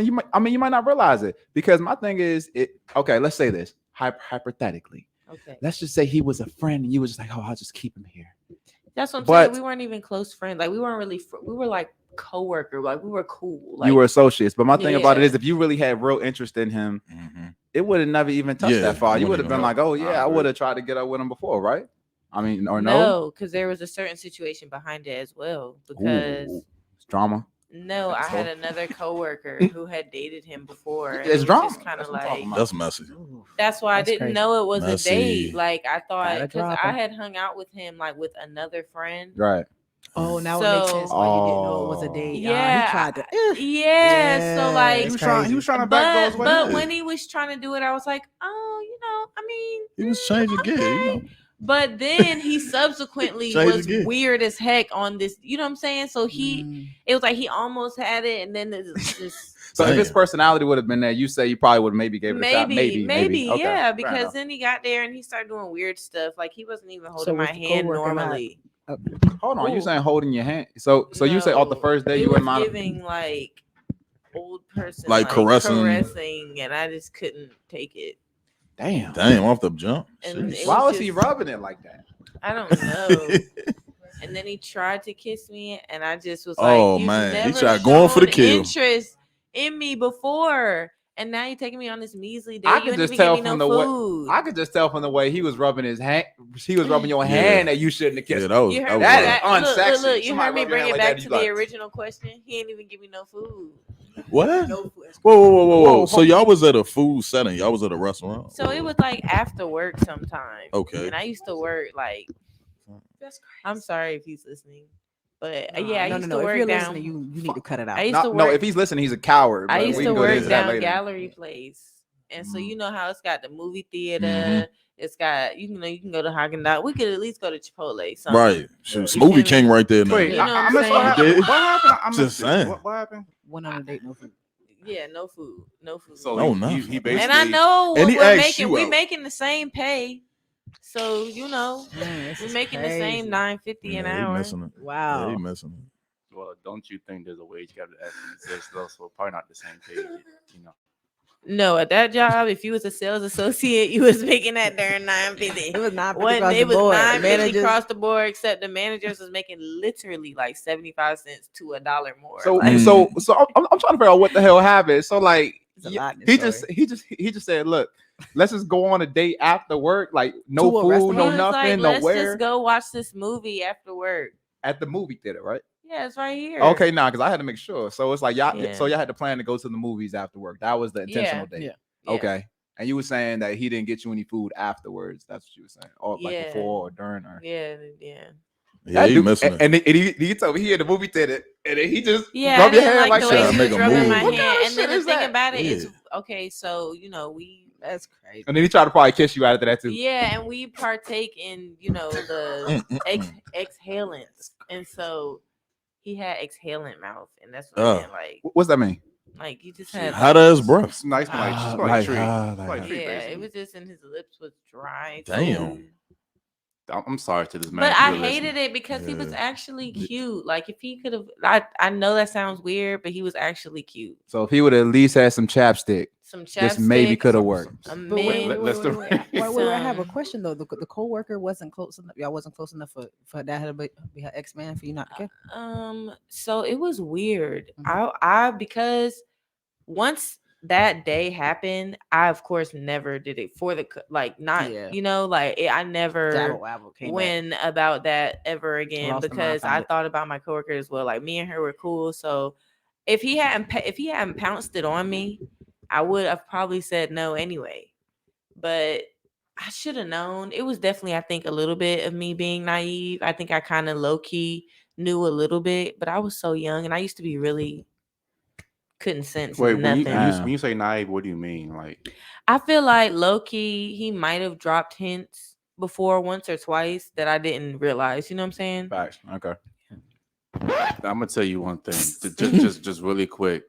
you might not realize it because my thing is okay. Let's say this hypothetically. Okay. Let's just say he was a friend and you was just like, oh, I'll just keep him here. That's what I'm saying. We weren't even close friends. Like we weren't really. We were like co-worker. Like we were cool. Like, you were associates. But my thing about it is, if you really had real interest in him, it would have never even touched that far. You would have been like, oh yeah, I would have tried to get up with him before, right? I mean, or no? No, because there was a certain situation behind it as well. Because it's drama. No, I had another coworker who had dated him before. It's drama. Kind of like that's messy. That's why I didn't know it was messy. A date. Like I thought because I had hung out with him like with another friend. Right. Oh, now it makes sense why you didn't know it was a date. Yeah, he tried to. Yeah, so like he was trying to back those. But when he was trying to do it, I was like, oh, I mean, he was changing gear. But then he subsequently was weird as heck on this. You know what I'm saying? So it was like he almost had it, and then it's just. So if his personality would have been there, you say you probably would have maybe gave it a shot. Maybe. Okay, yeah. Because then he got there and he started doing weird stuff. Like he wasn't even holding my hand normally. Hold on, you saying holding your hand? So you say off the first day you were giving like old person like caressing, and I just couldn't take it. Damn, off the jump. Why was he rubbing it like that? I don't know. And then he tried to kiss me, and I just was like, "Oh man, he tried going for the kill." Interest in me before, and now you're taking me on this measly date. I could just tell from the way. I could just tell from the way he was rubbing his hand. He was rubbing your hand that you shouldn't have kissed. Yeah, that is unsexy. Look, you heard me bring it back to the original question. He ain't even give me no food. What? Whoa. So y'all was at a food setting. Y'all was at a restaurant. So it was like after work sometime. Okay. And I used to work like. That's crazy. I'm sorry if he's listening, but I used to work if you're down. listening, you need to cut it out. If he's listening, he's a coward. I used to work down Gallery Place, and so you know how it's got the movie theater. It's got you can go to Haagen-Dazs. We could at least go to Chipotle. Something. Right, Smoothie King right there. Now. Wait, you know what happened? I'm just saying. What happened? Went on a date, no food. Yeah, no food. So he basically, and I know and what we're making. We're making the same pay, so we're making the same $9.50 an hour. Wow, he missing it. Well, don't you think there's a wage gap that actually exists though? So probably not the same pay, No, at that job, if you was a sales associate, you was making that during $9.50. It was $9.50 across the board, except the managers was making literally like 75 cents to $1 more. So I'm trying to figure out what the hell happened. So like he just said, look, let's just go on a date after work, like no food, no nothing, let's nowhere. Just go watch this movie after work at the movie theater, right? Yeah, it's right here. Okay, because I had to make sure. So it's like y'all had to plan to go to the movies after work. That was the intentional date. Yeah. Okay. And you were saying that he didn't get you any food afterwards. That's what you were saying. Or like before or during or Yeah, he missing it. And he told me he had the movie theater and then he just rubbed your hand like the way he was rubbing my hand. And then the thing about it is okay, so that's crazy. And then he tried to probably kiss you after that too. Yeah, and we partake in the exhalants. And so he had exhalant mouth, and that's what I meant. Like, what's that mean? Like you just had hot as breath. Nice, it was just, and his lips was dry. Damn. I'm sorry to this man. But I hated it because he was actually cute. Like if he could have, I know that sounds weird, but he was actually cute. So if he would at least had some chapstick, this maybe could have worked. Wait, I have a question though. The co-worker wasn't close enough. Y'all wasn't close enough for that to be her ex-man for you not to care. So it was weird. I because once that day happened, I of course never did it for the I never went about that ever again because I thought about my coworker as well. Like me and her were cool, so if he hadn't pounced it on me, I would have probably said no anyway. But I should have known. It was definitely, I think, a little bit of me being naive. I think I kind of low key knew a little bit, but I was so young and I used to be really couldn't sense nothing. When you say naive, what do you mean? Like, I feel like low key he might have dropped hints before once or twice that I didn't realize. You know what I'm saying? Facts. Okay. I'm gonna tell you one thing, just really quick.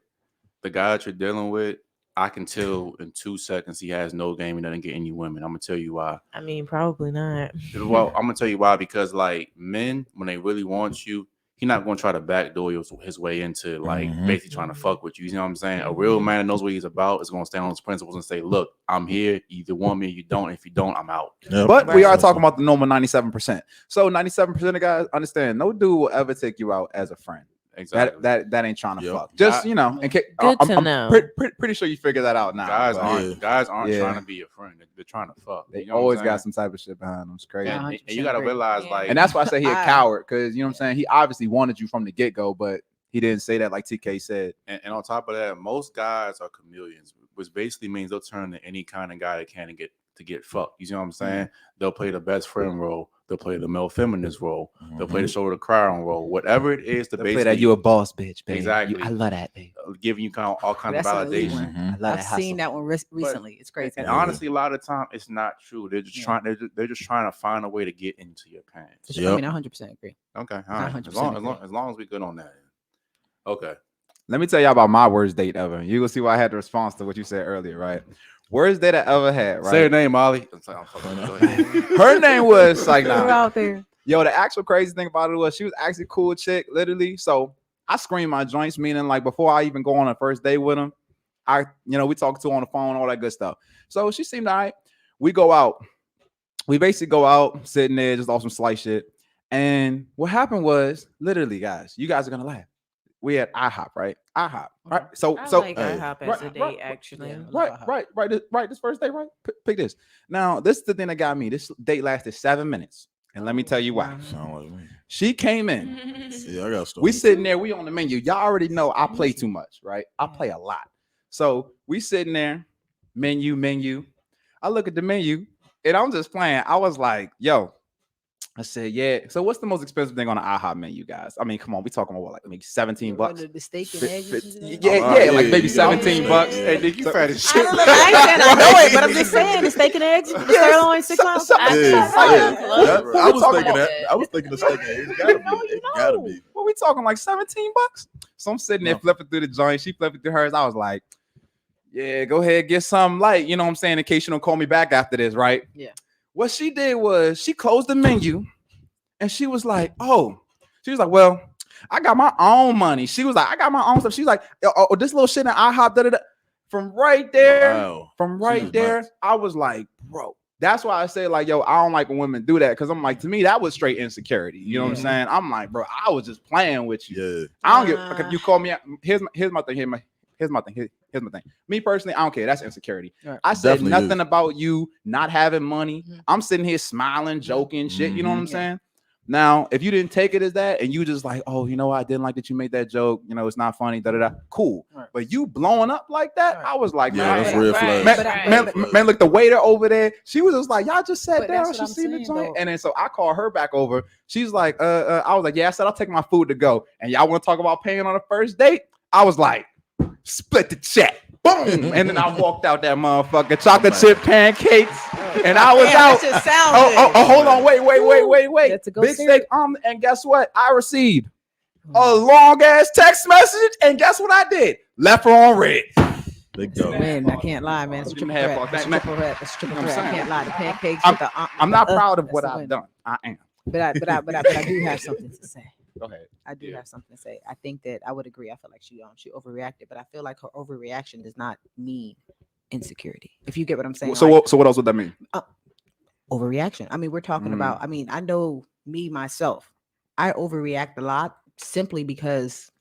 The guy that you're dealing with, I can tell in 2 seconds he has no game and doesn't get any women. I'm gonna tell you why. I mean, probably not. Well, I'm gonna tell you why, because like men, when they really want you, he's not gonna try to backdoor his way into like basically trying to fuck with you. You know what I'm saying? A real man that knows what he's about is gonna stand on his principles and say, "Look, I'm here. You either want me or you don't. If you don't, I'm out." Yep. But we are talking about the normal 97%. So 97% of guys understand no dude will ever take you out as a friend. Exactly. That ain't trying to fuck. Just Good I'm know. Pretty sure you figure that out now. Guys aren't trying to be your friend. They're trying to fuck. They always got some type of shit behind them. It's crazy. And you gotta realize, like, and that's why I say he a coward, because you know what I'm saying. He obviously wanted you from the get go, but he didn't say that like TK said. And on top of that, most guys are chameleons, which basically means they'll turn to any kind of guy they can to get fucked. You know what I'm saying? They'll play the best friend role. They'll play the male feminist role. They'll play the shoulder to cry on role. Whatever it is to basically play that you a boss bitch, baby. Exactly. I love that, baby. Giving you all kinds of validation. I've seen that one recently. It's crazy. And honestly, a lot of the time it's not true. They're just trying. They're just trying to find a way to get into your pants. I mean, I 100% agree. Okay, all right. As long as we're good on that. Okay. Let me tell y'all about my worst date ever. You will see why I had the response to what you said earlier, right? Worst date I ever had, right? Say her name, Molly. Her name was like, out there. Yo, the actual crazy thing about it was she was actually a cool chick, literally. So I scream my joints, meaning like before I even go on a first date with him, we talk to her on the phone, all that good stuff. So she seemed all right. We go out. We basically go out, sitting there, just off some slight shit. And what happened was, literally, guys, you guys are gonna laugh. We had IHOP, right? IHOP, right? So like IHOP as a date, actually. Right. This first day, right? Pick this. Now, this is the thing that got me. This date lasted 7 minutes. And let me tell you why. She came in. Yeah, I got stories. We sitting there. We on the menu. Y'all already know I play too much, right? I play a lot. So we sitting there, menu. I look at the menu, and I'm just playing. I was like, yo. I said, yeah. So what's the most expensive thing on the IHOP menu, guys? I mean, come on. We talking about what, like maybe $17? The steak and eggs? Yeah, like maybe $17. Hey, Nick, you fat as shit. I know it, but I'm just saying the steak and eggs. The sirloin, 6 months. I was thinking that. I was thinking the steak and eggs. It gotta be. What we talking, like $17? So I'm sitting there flipping through the joint. She flipping through hers. I was like, yeah, go ahead, get some light. You know what I'm saying? In case you don't call me back after this, right? Yeah. What she did was she closed the menu and she was like, well, I got my own money. She was like, I got my own stuff. She's like, this little shit in IHOP, From right there, I was like, bro. That's why I say, like, yo, I don't like when women do that, because I'm like, to me, that was straight insecurity. You know what I'm saying? I'm like, bro, I was just playing with you. Yeah. I don't get, you call me out. Here's my thing. Here's my thing. Me personally, I don't care. That's insecurity. Right. I said definitely nothing about you not having money. I'm sitting here smiling, joking, shit. You know what I'm saying? Now, if you didn't take it as that and you just like, oh, you know what? I didn't like that you made that joke. You know, it's not funny. Cool. Right. But you blowing up like that, I was like, that's real flag. Man, look, the waiter over there, she was just like, y'all just sat down. She seen the joint. And then so I called her back over. She's like, I was like, yeah, I said I'll take my food to go. And y'all want to talk about paying on a first date? I was like, split the check. Boom. And then I walked out that motherfucker, chocolate chip pancakes, and I was out. Hold on, wait. Big steak and guess what? I received a long ass text message, and guess what I did? Left her on red. Big dog. Man, I can't lie, man. It's triple threat. That's triple threat. I can't lie. The pancakes. I'm not proud of what I've done. I am. But I do have something to say. Go ahead. I do have something to say. I think that I would agree. I feel like she overreacted, but I feel like her overreaction does not mean insecurity. If you get what I'm saying. So what else would that mean? Overreaction. I mean, we're talking about. I mean, I know me myself. I overreact a lot simply because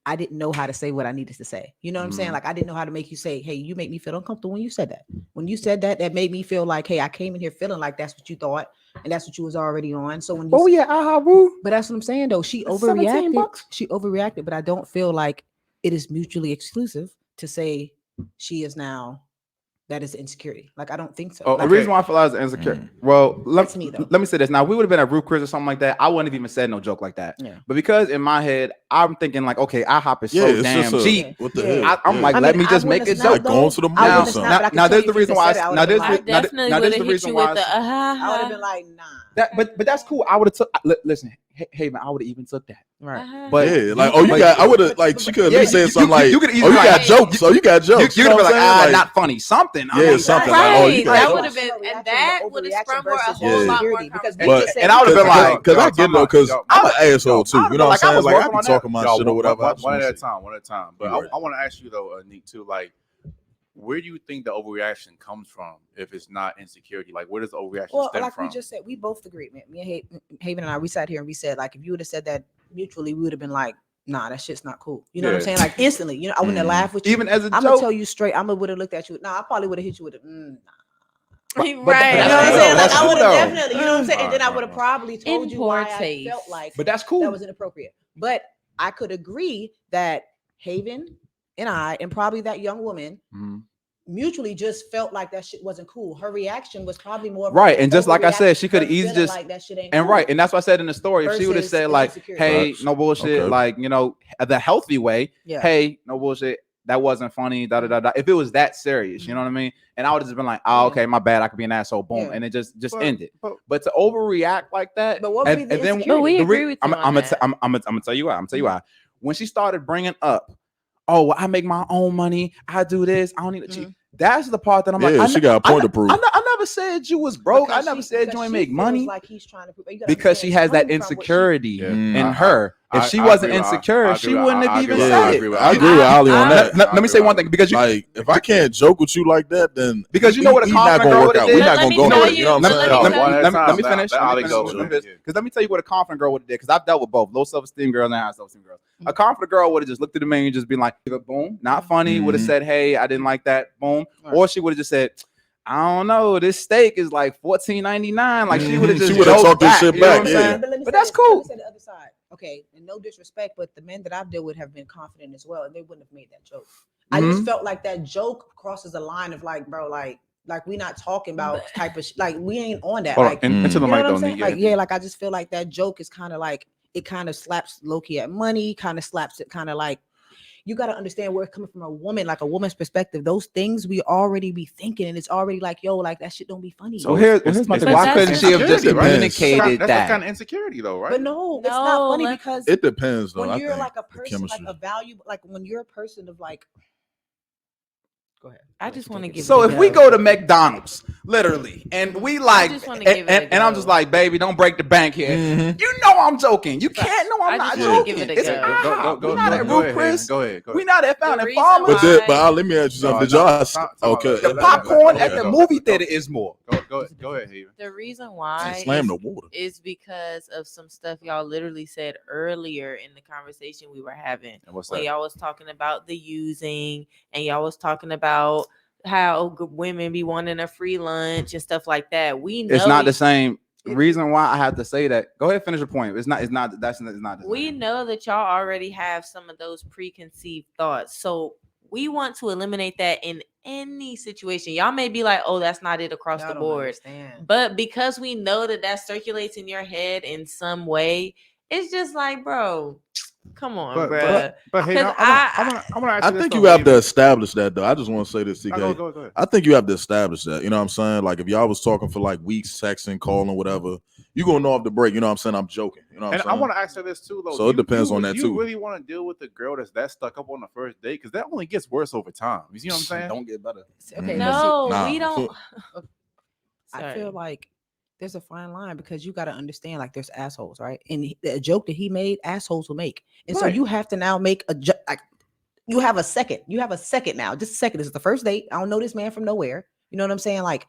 I didn't know how to say what I needed to say. You know what I'm saying? Like I didn't know how to make you say, hey, you make me feel uncomfortable when you said that. When you said that, that made me feel like, hey, I came in here feeling like that's what you thought and that's what you was already on. So when you but that's what I'm saying though. She overreacted. She overreacted, but I don't feel like it is mutually exclusive to say she is now that is insecurity. Like I don't think so. Oh, like, the reason why I feel like I was insecure. Well, let me say this. Now, we would have been at Roof Chris or something like that. I wouldn't have even said no joke like that. Yeah. But because in my head, I'm thinking like, okay, IHOP is so damn cheap. What the hell? I'm like, let me just make it joke. Going to the mall. Now, there's the reason why. Now, there's the reason why. I would have been like, nah. But that's cool. I would have took. Listen, hey man, I would have even took that. Right. But yeah, like I would have like she could have said something like, you got jokes. So you got jokes. You could be like, not funny, something. Yeah, something like, that would have been, and that would have sprung for a whole lot more. And I would have been like, because I get it though, because I'm an asshole too. You know what I'm saying? Like I be talking my shit or whatever. One at a time. But I want to ask you though, Nick, too, like, where do you think the overreaction comes from if it's not insecurity? Like, where does the overreaction stem from? Like we just said, we both agreed, man. Me and Haven and I, we sat here and we said, like, if you would have said that mutually, we would have been like, nah, that shit's not cool. You know what I'm saying? Like, instantly, you know, I wouldn't have laughed with you. Even as a joke. I'm going to tell you straight, I would have looked at you. Nah, I probably would have hit you with a, nah. Right. You know what I'm saying? Like, I would have definitely, you know what I'm saying? And then I would have probably told you why I felt like but that's cool. That was inappropriate. But I could agree that Haven and I, and probably that young woman, mutually just felt like that shit wasn't cool. Her reaction was probably more right, and just like I said, she could have easily just like that shit ain't and cool. Right, and that's what I said in the story. If she would have said like, "Hey, no bullshit," like, you know, the healthy way. Yeah. Hey, no bullshit. That wasn't funny. Da da da da. If it was that serious, you know what I mean. And I would have just been like, "Oh, okay, my bad. I could be an asshole." Boom, and it just ended. But to overreact like that, but what would be the insecurity? But we agree with you. I'm gonna tell you why. I'm gonna tell you why. When she started bringing up, "Oh, well, I make my own money. I do this. I don't need to cheat." That's the part that I'm like, she got a point to prove. I never said you was broke. I never said you ain't make money. Like he's trying to prove, because she has that insecurity in her. If she wasn't insecure, she wouldn't have even said it. I agree with Ali on that. Let me say one thing, because you like, if I can't joke with you like that, then because you know what a confident girl would have did. We're not gonna go there. You know what I'm saying? Let me finish. Because let me tell you what a confident girl would have did. Because I've dealt with both low self-esteem girls and high self-esteem girls. A confident girl would have just looked at the menu and just been like, boom, not funny. Would have said, hey, I didn't like that. Boom. Or she would have just said, I don't know, this steak is like $14.99. Like she would have just talked this shit back. Yeah. But that's cool. Let me say the other side. Okay, and no disrespect, but the men that I've dealt with have been confident as well, and they wouldn't have made that joke. I just felt like that joke crosses a line of like, bro, like we not talking about type of like we ain't on that. Like, into the mic, don't like, yeah, like I just feel like that joke is kind of like it kind of slaps Loki at money, kind of slaps it, kind of like. You got to understand where it's coming from a woman, like a woman's perspective. Those things we already be thinking, and it's already like, yo, like that shit don't be funny. So here's my thing. Why couldn't she have just communicated that? That's kind of insecurity, though, right? But no, it's not funny because it depends, though. When you're like a person, like a value, like when you're a person of like. Go ahead. I just want to give. So if we go to McDonald's, literally, and we like, and I'm just like, baby, don't break the bank here. You know I'm joking. You can't know I'm not joking. It's we're not at Roof Chris. Go ahead. We're not at Fountain Farmers. But let me ask you something. Did y'all? Okay. The popcorn at the movie theater is more. Go ahead, Haven. The reason why slam the water is because of some stuff y'all literally said earlier in the conversation we were having. And what's when that? Y'all was talking about the using, and y'all was talking about how women be wanting a free lunch and stuff like that. We know it's not the same. Reason why I have to say that. Go ahead, finish your point. It's not. We know that y'all already have some of those preconceived thoughts, so we want to eliminate that in any situation. Y'all may be like, oh, that's not it across the board, but because we know that circulates in your head in some way, it's just like, bro, come on, bro. But hey, I think you have to establish that, though. I just want to say this, TK. Go ahead. I think you have to establish that. You know what I'm saying? Like, if y'all was talking for like weeks, texting, calling, whatever, you gonna know off the break. You know what I'm saying? I'm joking. You know what I'm saying? I want to ask her this too, though. So it depends on that too. You really want to deal with the girl that's that stuck up on the first date? Because that only gets worse over time. You see what I'm saying? Don't get better. Okay, no, we don't. I feel like there's a fine line because you got to understand, like, there's assholes, right? And the joke that he made, assholes will make. And so you have to now make a joke. Like, you have a second. You have a second now. Just a second. This is the first date. I don't know this man from nowhere. You know what I'm saying? Like,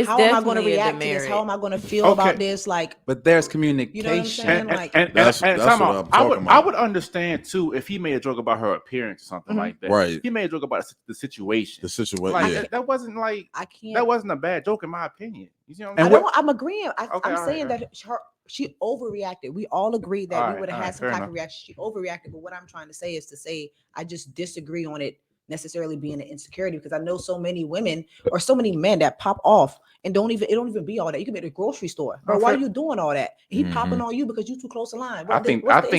how am I going to react to this? How am I going to feel about this? Like, but there's communication. You know what I'm saying? That's what I'm talking about. I would understand too if he made a joke about her appearance or something like that. Right. He made a joke about the situation. Like, that wasn't like that wasn't a bad joke in my opinion. You see what I'm saying? I'm agreeing. I'm saying that she overreacted. We all agreed that we would have had some type of reaction. She overreacted. But what I'm trying to say is I just disagree on it necessarily being an insecurity, because I know so many women or so many men that pop off and it don't even be all that. You can be at the grocery store, but why are you doing all that? He popping on you because you too close to line. I think that's my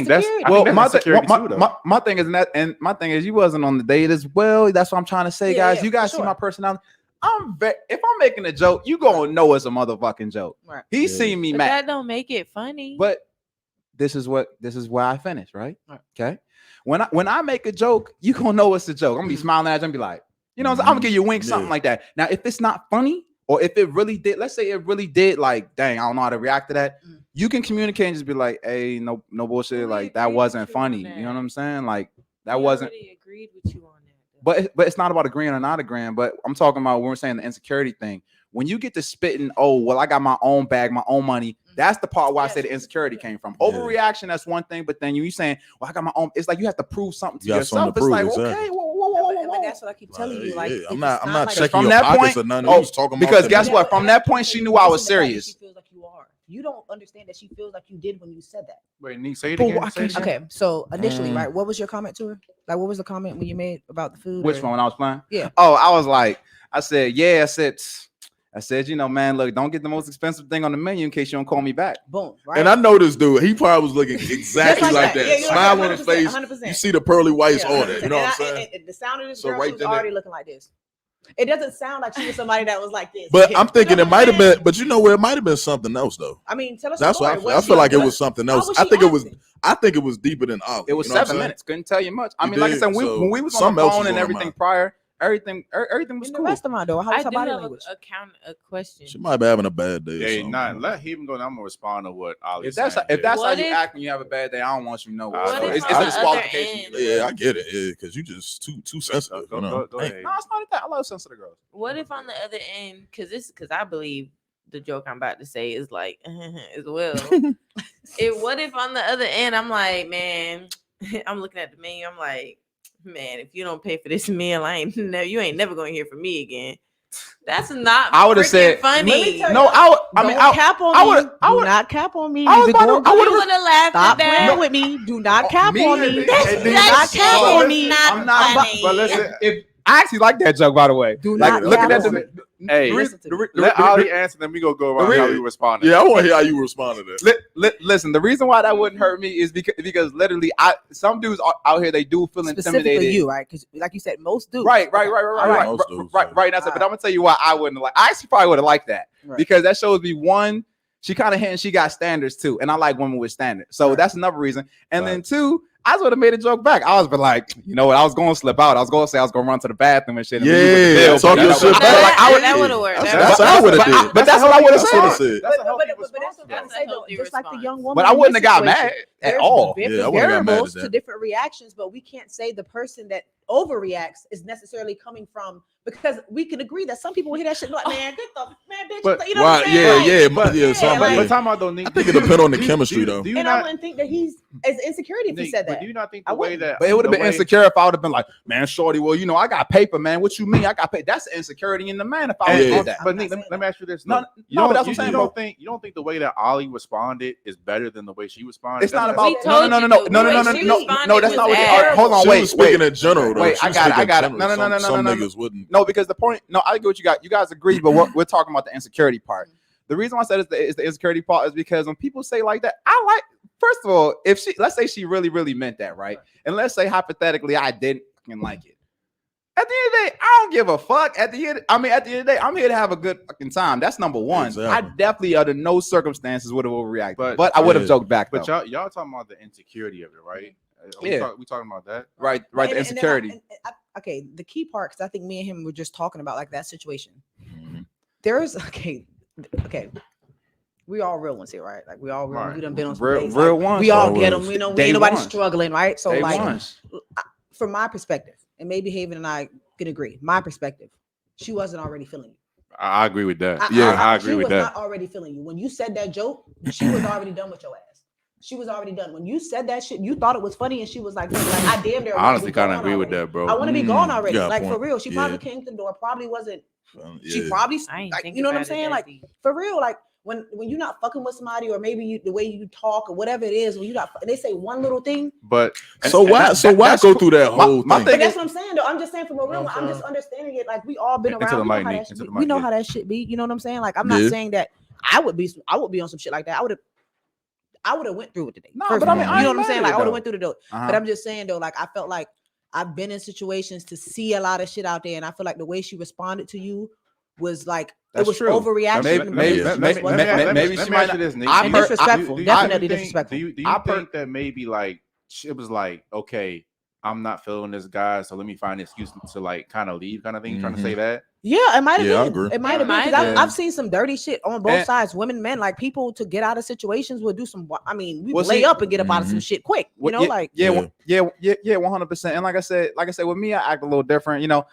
thing is that, and my thing is you wasn't on the date as well. That's what I'm trying to say, guys. You guys see my personality. If I'm making a joke, you gonna know it's a motherfucking joke. Right. He seen me mad. That don't make it funny. But this is where I finish, right? Okay. When I make a joke, you gonna know it's a joke. I'm gonna be smiling at you and be like, you know, I'm gonna give you a wink, something like that. Now, if it's not funny, or if it really did, let's say it really did, like, dang, I don't know how to react to that. You can communicate and just be like, hey, no bullshit, like that wasn't funny. You know what I'm saying? Like that wasn't. I agreed with you on But that. it's not about agreeing or not agreeing. But I'm talking about when we're saying the insecurity thing. When you get to spitting, oh, well, I got my own bag, my own money. That's the part where I say the insecurity came from. Overreaction, that's one thing. But then you saying, well, I got my own. It's like you have to prove something to yourself. It's like, okay, whoa. That's what I keep telling you. Like, I'm not like checking from your that pockets point, or none. He's talking because about guess what? From that point, she knew I was serious. She feels like you are. You don't understand that she feels like you did when you said that. Wait, Nick, say it again. Okay, so initially, right? What was your comment to her? Like, what was the comment when you made about the food? Which one? When I was playing? Yeah. Oh, I was like, I said, you know, man, look, don't get the most expensive thing on the menu in case you don't call me back. Boom. Right. And I know this dude. He probably was looking exactly like that. Yeah, Smile like on his face. 100%. You see the pearly whites on it. You know what I'm saying? And the sound of this So girl, right she was already looking like this. It doesn't sound like she was somebody that was like this. But I'm thinking it might have been. But you know where it might have been something else though. I mean, tell us. That's why I feel like it was something else. I think it was deeper than Ollie. It was 7 minutes. Couldn't tell you much. I mean, like I said, when we was on the phone and everything prior. Everything was cool. The rest of my door. How was her body language? A question. She might be having a bad day. Yeah, let him go. I'm gonna respond to what Ali. If that's how you act when you have a bad day, I don't want you to know. It's a disqualification. Yeah, I get it. Yeah, because you just too sensitive. Go ahead. No, it's not that. I love sensitive girls. What if on the other end, because I believe the joke I'm about to say is like as well. What if on the other end I'm like, man, I'm looking at the menu, I'm like, man, if you don't pay for this meal, you ain't never gonna hear from me again. That's not. I would have said No, funny. cap on me. Do not cap on me. I would have laughed Stop at that. playing with me. Do not cap on me. That's Do not cap on me. I'm not funny. But listen, I actually like that joke, by the way. Do not looking at the. Hey, let Ali answer, then we go around how we responded. Yeah, I want to hear how you responded to that. Listen, the reason why that wouldn't hurt me is because literally, some dudes out here, they do feel intimidated. You, right? Because like you said, most do. Right. But I'm gonna tell you why I wouldn't like. I actually probably would have liked that because that shows me one, she kind of hinting she got standards too, and I like women with standards, so that's another reason. And then two, I would have made a joke back. I was been like, you know what? I was going to slip out. I was going to say I was going to run to the bathroom and shit. And talk your shit back. That would have worked. That's what I would have did. But that's what I would have said. But that's what I'm saying though. Just like the young woman. But I wouldn't have got mad at all. Yeah, I wouldn't have got mad at that. To different reactions, but we can't say the person that overreacts is necessarily coming from, because we can agree that some people will hear that shit like, man, get the man, bitch. But, you know what I'm saying? But time out though, Nick. I think it depends on the chemistry though. And I wouldn't think that he's as insecurity if he said that. Do you not think the way that? But it would have been insecure if I would have been like, man, shorty, well, you know, I got paper, man. What you mean? I got paper. That's insecurity in the man if I did that. But Nick, let me ask you this. No, but that's what I'm saying. You don't think the way that Ali responded is better than the way she responded? It's not about no. That's not what. Hold on, wait. Speaking in general, wait, I got it. No. Some niggas wouldn't. No, because the point. No, I get what you got. You guys agree, but we're talking about the insecurity part. The reason why I said it's the insecurity part is because when people say like that, I like. First of all, let's say she really meant that, right? And let's say hypothetically I didn't like it. At the end of the day, I don't give a fuck. At the end of the day, I'm here to have a good fucking time. That's number one. Exactly. I definitely, under no circumstances, would have overreacted. But I would have joked back. But y'all talking about the insecurity of it, right? We talking about that, right? The insecurity. Okay, the key part, because I think me and him were just talking about like that situation. There's okay. We all real ones here, right? Like we all real. We done been on some days. Real ones. We all get them. You know, ain't nobody struggling, right? So like, from my perspective, and maybe Haven and I could agree. My perspective, she wasn't already feeling you. I agree with that. I agree with that. She was not already feeling you when you said that joke. She was already done with your ass. She was already done. When you said that shit, you thought it was funny, and she was like I damn near. I honestly kind of agree with that, bro. I want to be gone already. Like point. For real, she probably came to the door. Probably wasn't. She Yeah. probably like you know what I'm saying. Like for real, like. When you're not fucking with somebody, or maybe the way you talk, or whatever it is, when you not, they say one little thing. But why go through that whole thing? But that's what I'm saying, though. I'm just saying from a real one. I'm just understanding it. Like we all been around. We know how that shit be. You know what I'm saying? Like I'm not saying that I would be on some shit like that. I would have went through it today. No, but I mean, you know what I'm saying? Like I would have went through the door. Uh-huh. But I'm just saying though, like I felt like I've been in situations to see a lot of shit out there, and I feel like the way she responded to you was like. That's it was true. overreaction. Maybe she might. Disrespectful. Definitely disrespectful. Do you think that maybe like it was like, okay, I'm not feeling this guy, so let me find an excuse to like kind of leave, kind of thing. Trying to say that. Yeah, it might have been. I agree. It might have been. I've seen some dirty shit on both sides. Women, men, like people to get out of situations will do some. I mean, we lay up and get up out of some shit quick. You know, like 100%. And like I said, with me, I act a little different. You know,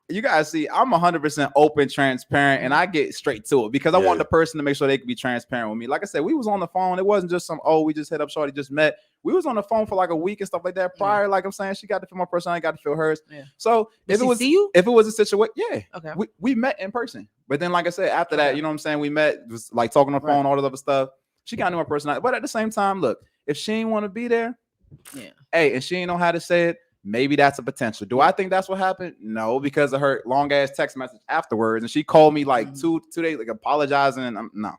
you guys see, I'm 100% open, transparent, and I get straight to it because I want the person to make sure they can be transparent with me. Like I said, we was on the phone. It wasn't just we just hit up shorty, just met. We was on the phone for like a week and stuff like that prior. Like I'm saying, she got to feel my personality, got to feel hers. Yeah. So if it was a situation, okay, we met in person. But then, like I said, after that, you know what I'm saying, we met, was like talking on the phone, all this other stuff. She got to know my personality. But at the same time, look, if she ain't want to be there, and she ain't know how to say it, maybe that's a potential. Do I think that's what happened? No, because of her long ass text message afterwards, and she called me like two days, like apologizing. And no.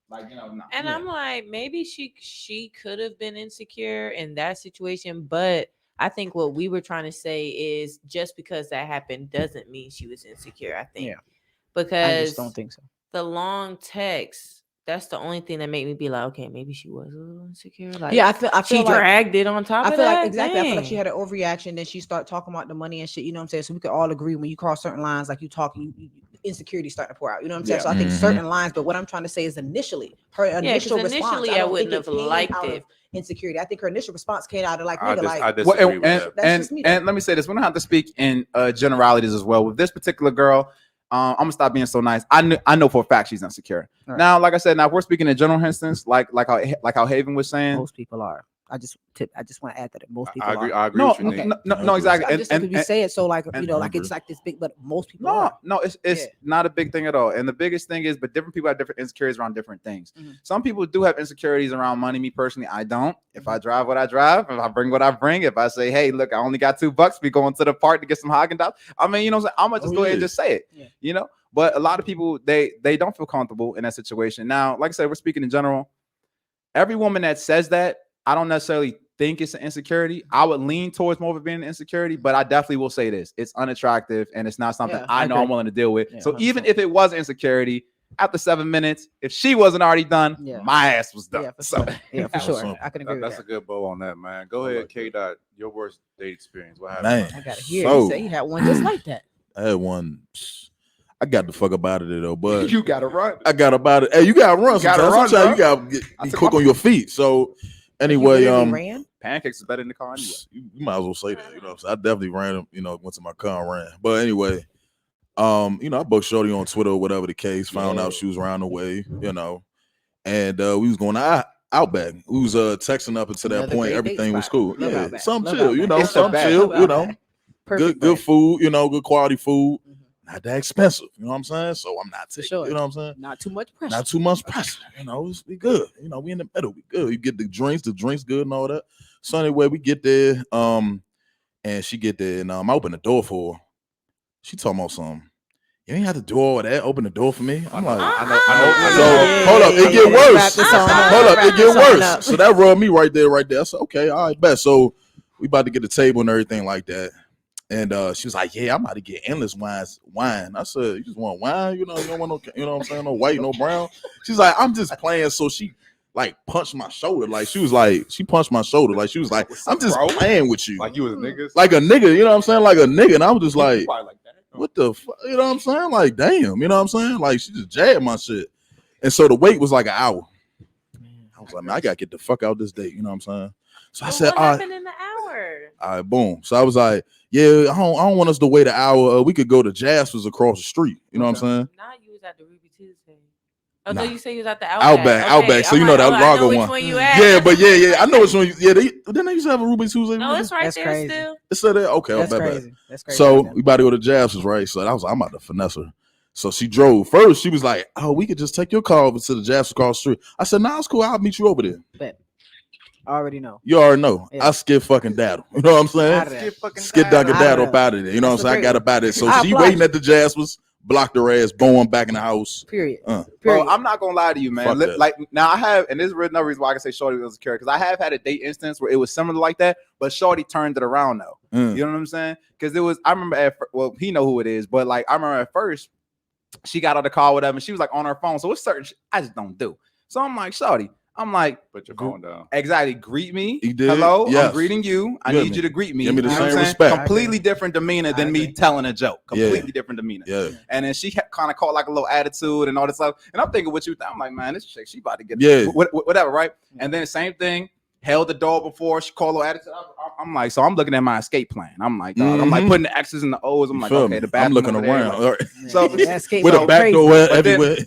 Like, you know, no. And I'm like, maybe she could have been insecure in that situation, but I think what we were trying to say is just because that happened doesn't mean she was insecure. I think because I just don't think so. The long text, that's the only thing that made me be like, okay, maybe she was a little insecure. Like, I feel she like, dragged it on top of that. Like exactly. I feel like she had an overreaction. Then she started talking about the money and shit. You know what I'm saying? So we could all agree when you cross certain lines, like you talk, insecurity starting to pour out. You know what I'm saying? So I think certain lines. But what I'm trying to say is initially her initial response. I wouldn't have liked it. Insecurity. I think her initial response came out of like, nigga, I disagree with that. And let me say this: we don't have to speak in generalities as well. With this particular girl, I'm gonna stop being so nice. I know for a fact she's insecure. Right. Now, like I said, if we're speaking in general instance, like how Haven was saying, most people are. I just want to add that most people. I agree. With you, no, exactly. I just think you say it so like like it's like this big, but most people. No, it's not a big thing at all. And the biggest thing is, but different people have different insecurities around different things. Mm-hmm. Some people do have insecurities around money. Me personally, I don't. If I drive what I drive, if I bring what I bring, if I say, hey, look, I only got $2, we going to the park to get some Haagen-Dazs. I mean, you know, I'm gonna just go ahead and just say it. Yeah. You know. But a lot of people, they don't feel comfortable in that situation. Now, like I said, we're speaking in general. Every woman that says that, I don't necessarily think it's an insecurity. I would lean towards more of it being an insecurity, but I definitely will say this. It's unattractive, and it's not something I know I'm willing to deal with. Yeah, so 100%. Even if it was insecurity, after 7 minutes, if she wasn't already done, my ass was done. Yeah, for sure. I can agree with that. That's a good bow on that, man. Go ahead, K-Dot. Your worst date experience. What happened? Man, I got to hear you say you had one just like that. I had one. I got the fuck up out of it though, but you gotta run. I got about it. Hey, you gotta run. Sometimes you gotta be quick on your feet. So anyway, ran? Pancakes is better in the car anyway. You might as well say that. You know, so I definitely ran. You know, went to my car and ran. But anyway, you know, I booked shorty on Twitter or whatever the case. Found out she was around the way. You know, and we was going Outback. We was texting up until that point. Everything was cool. Yeah, some chill. You know, some chill. You know, good food. You know, good quality food. Not that expensive, you know what I'm saying? So I'm not taking, you know what I'm saying? Not too much pressure. Not too much pressure. You know, we good. You know, we in the middle. We good. You get the drinks good and all that. So anyway, we get there, and she get there, and I open the door for her. She talking about something. You ain't have to do all of that. Open the door for me. I'm like, I know. So hold up, it get worse. Hold up, it get worse. So that rubbed me right there. I said, okay, all right, bet. So we about to get the table and everything like that. And she was like, yeah, I'm about to get endless wine. I said, you just want wine? You know, you don't want no, you know what I'm saying? No white, no brown. She's like, I'm just playing. So she like punched my shoulder. Like she punched my shoulder. Like she was like, I'm just playing with you. Like you was a nigga? Like a nigga, you know what I'm saying? Like a nigga. And I was just like what the fuck? You know what I'm saying? Like, damn, you know what I'm saying? Like she just jabbed my shit. And so the wait was like an hour. I was like, man, I gotta get the fuck out this date. You know what I'm saying? So I said, what happened in the hour? All right, boom. So I was like, yeah, I don't want us to wait an hour. We could go to Jasper's across the street. You know what I'm saying? Not you was at the Ruby Tuesday. Oh, no, you say you was at the Outback. So you know that Lager one. Yeah, but yeah, I know which one. Yeah, didn't they used to have a Ruby Tuesday? No, it's right That's there crazy. still. It's still there. Okay, That's bad. crazy. That's crazy. So we about to go to Jasper's, right? So I'm about to finesse her. So she drove first. She was like, "Oh, we could just take your car over to the Jasper's across the street." I said, "Nah, it's cool. I'll meet you over there." Bet. I already know. You already know. Yeah. I skid fucking daddle. You know what I'm saying? Skid Dunkin' daddle up out of there. You know what I'm saying? I got up out of there. So she waiting at the Jasper's, blocked her ass, boom, back in the house. Period. Bro, I'm not gonna lie to you, man. Fuck that. Like now, I have, and this is another reason why I can say Shorty was a character, because I have had a date instance where it was similar like that, but Shorty turned it around though. You know what I'm saying? Because it was, I remember he know who it is, but like I remember at first, she got out of the car, whatever, and she was like on her phone. So it's certain shit I just don't do. So I'm like, Shorty, I'm like, put your phone down. Exactly. Greet me. You did? Hello. Yes. I'm greeting you. I need you to greet me. Give me the you know same what I'm respect. Completely different demeanor than me telling a joke. Completely different demeanor. Yeah. And then she kind of caught like a little attitude and all this stuff. And I'm thinking what you think. I'm like, man, this chick, she about to get whatever, right? And then same thing. Held the door before she called her attitude. I'm like, so I'm looking at my escape plan. I'm like, dog, I'm like putting the X's and the O's. I'm like, okay, the bathroom. I'm looking around. Like, so with a back door everywhere.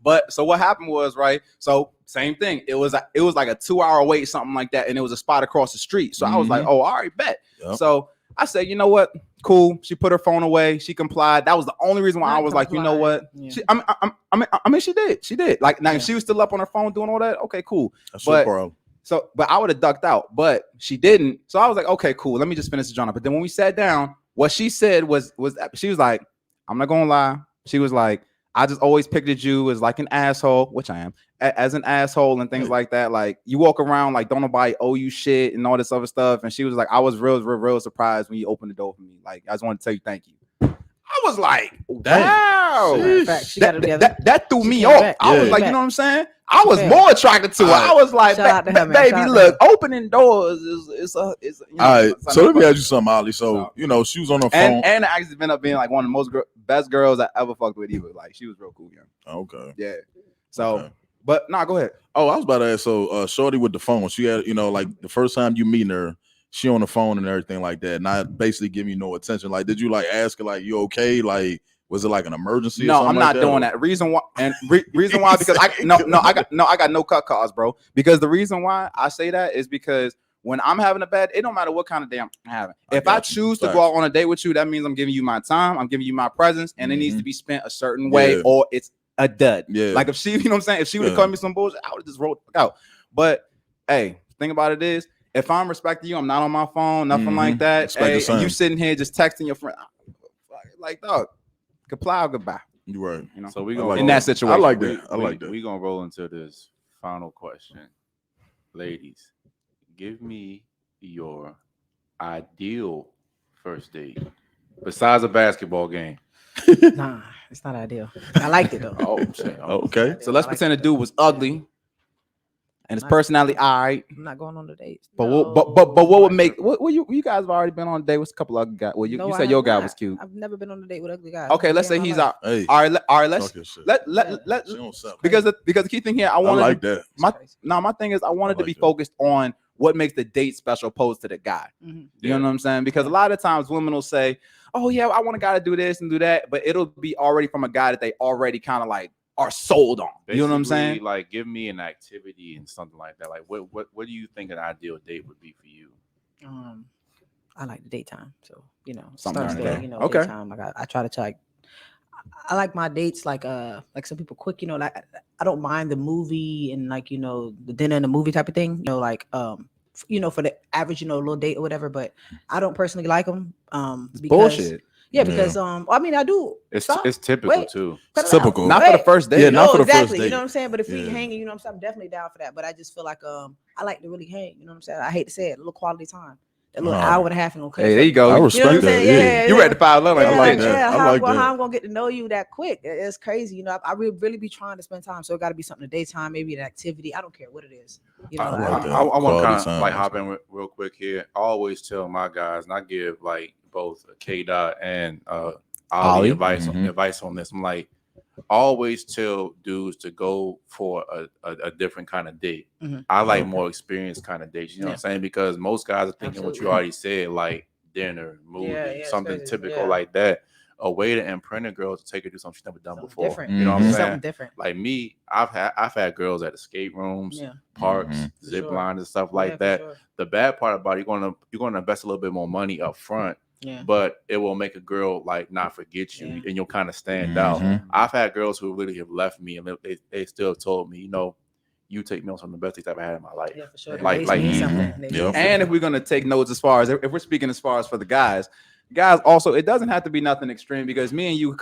But so what happened was, right? So same thing. It was like a 2-hour wait, something like that, and it was a spot across the street. So I was like, oh, all right, bet. Yep. So I said, you know what? Cool. She put her phone away. She complied. That was the only reason why I was like, you know what? Yeah. I mean, she did. Like now, if she was still up on her phone doing all that, okay, cool. That's but bro. So, but I would have ducked out, but she didn't. So I was like, okay, cool. Let me just finish the journal. But then when we sat down, what she said was she was like, I'm not gonna lie. She was like, I just always pictured you as like an asshole, which I am, as an asshole and things like that. Like you walk around like don't nobody owe you shit and all this other stuff. And she was like, I was real surprised when you opened the door for me. Like I just want to tell you thank you. I was like, wow, that threw me off. I was like, you know what I'm saying? I was more attracted to her. I was like, baby, look, opening doors is all right. So let me ask you something, Ollie. So you know, she was on her phone, and I actually ended up being like one of the most best girls I ever fucked with. Either like she was real cool, Okay. Yeah. So, but nah, go ahead. Oh, I was about to ask. So, Shorty with the phone, she had, you know, like the first time you meeting her, she on the phone and everything like that, not basically giving you no attention. Like, did you like ask her like, you okay? Like, was it like an emergency? No, or I'm not like doing that. Reason why, and reason why, because I got no cut calls, bro. Because the reason why I say that is because when I'm having a bad, it don't matter what kind of day I'm having. If I choose to go out on a date with you, that means I'm giving you my time, I'm giving you my presence, and it needs to be spent a certain way, or it's a dud. Yeah. Like if she, you know what I'm saying? If she would have called me some bullshit, I would have just rolled out. But hey, thing about it is, if I'm respecting you, I'm not on my phone, nothing like that. Hey, and you sitting here just texting your friend, like dog, comply or goodbye. You're right. You know, so we gonna in that situation. I like that. I like that. We gonna roll into this final question, ladies. Give me your ideal first date besides a basketball game. Nah, it's not ideal. I liked it though. Oh, shit. Okay. So let's pretend the dude was ugly. And his personality, all right. I'm not going on the dates. But what would make what you guys have already been on a date with a couple of ugly guys? Well, you said your guy was cute. I've never been on a date with ugly guys. Okay, let's say he's out. Hey, all right. Let's because the key thing here, I wanted like that. My thing is I wanted to be focused on what makes the date special opposed to the guy. You know what I'm saying? Because a lot of times women will say, "Oh yeah, I want a guy to do this and do that," but it'll be already from a guy that they already kind of like are sold on. Basically, you know what I'm saying? Like, give me an activity and something like that. Like, what do you think an ideal date would be for you? I like the daytime, so you know, something starts there. You know, okay. Daytime. I try to I like my dates like some people quick. You know, like I don't mind the movie and like you know the dinner and the movie type of thing. You know, like you know for the average little date or whatever. But I don't personally like them. It's bullshit. Yeah, because I mean I do. It's typical too. It's typical. Not for the first date. Yeah, not for the first date. date. You know what I'm saying? But if we hanging, you know what I'm saying, I'm definitely down for that. But I just feel like I like to really hang. You know what I'm saying? I hate to say it, a little quality time. A little hour and a half. Hey, there you go. I respect that. Yeah. You ready to file up? I like that. Yeah, I like that. How I'm gonna get to know you that quick? It's crazy. You know, I really be trying to spend time. So it got to be something in the daytime, maybe an activity. I don't care what it is. You know, I want to kind of like hop in real quick here. I always tell my guys, and I give like both K-Dot and Ollie advice on this. I'm like, always tell dudes to go for a different kind of date. I like more experienced kind of dates. You know what I'm saying? Because most guys are thinking what you already said, like dinner, movie, something typical like that. a way to imprint a girl to take her to do something she's never done Something before. different. You know what I'm saying? Something different. Like me, I've had girls at escape rooms, parks, zip lines, and stuff like that. Sure. The bad part about it, you're gonna invest a little bit more money up front. Yeah. But it will make a girl like not forget you, and you'll kind of stand out. I've had girls who really have left me, and they still told me, you take me on some of the best dates I've ever had in my life. Yeah, for sure. Like and if we're gonna take notes as far as if we're speaking as far as for the guys also, it doesn't have to be nothing extreme because me and you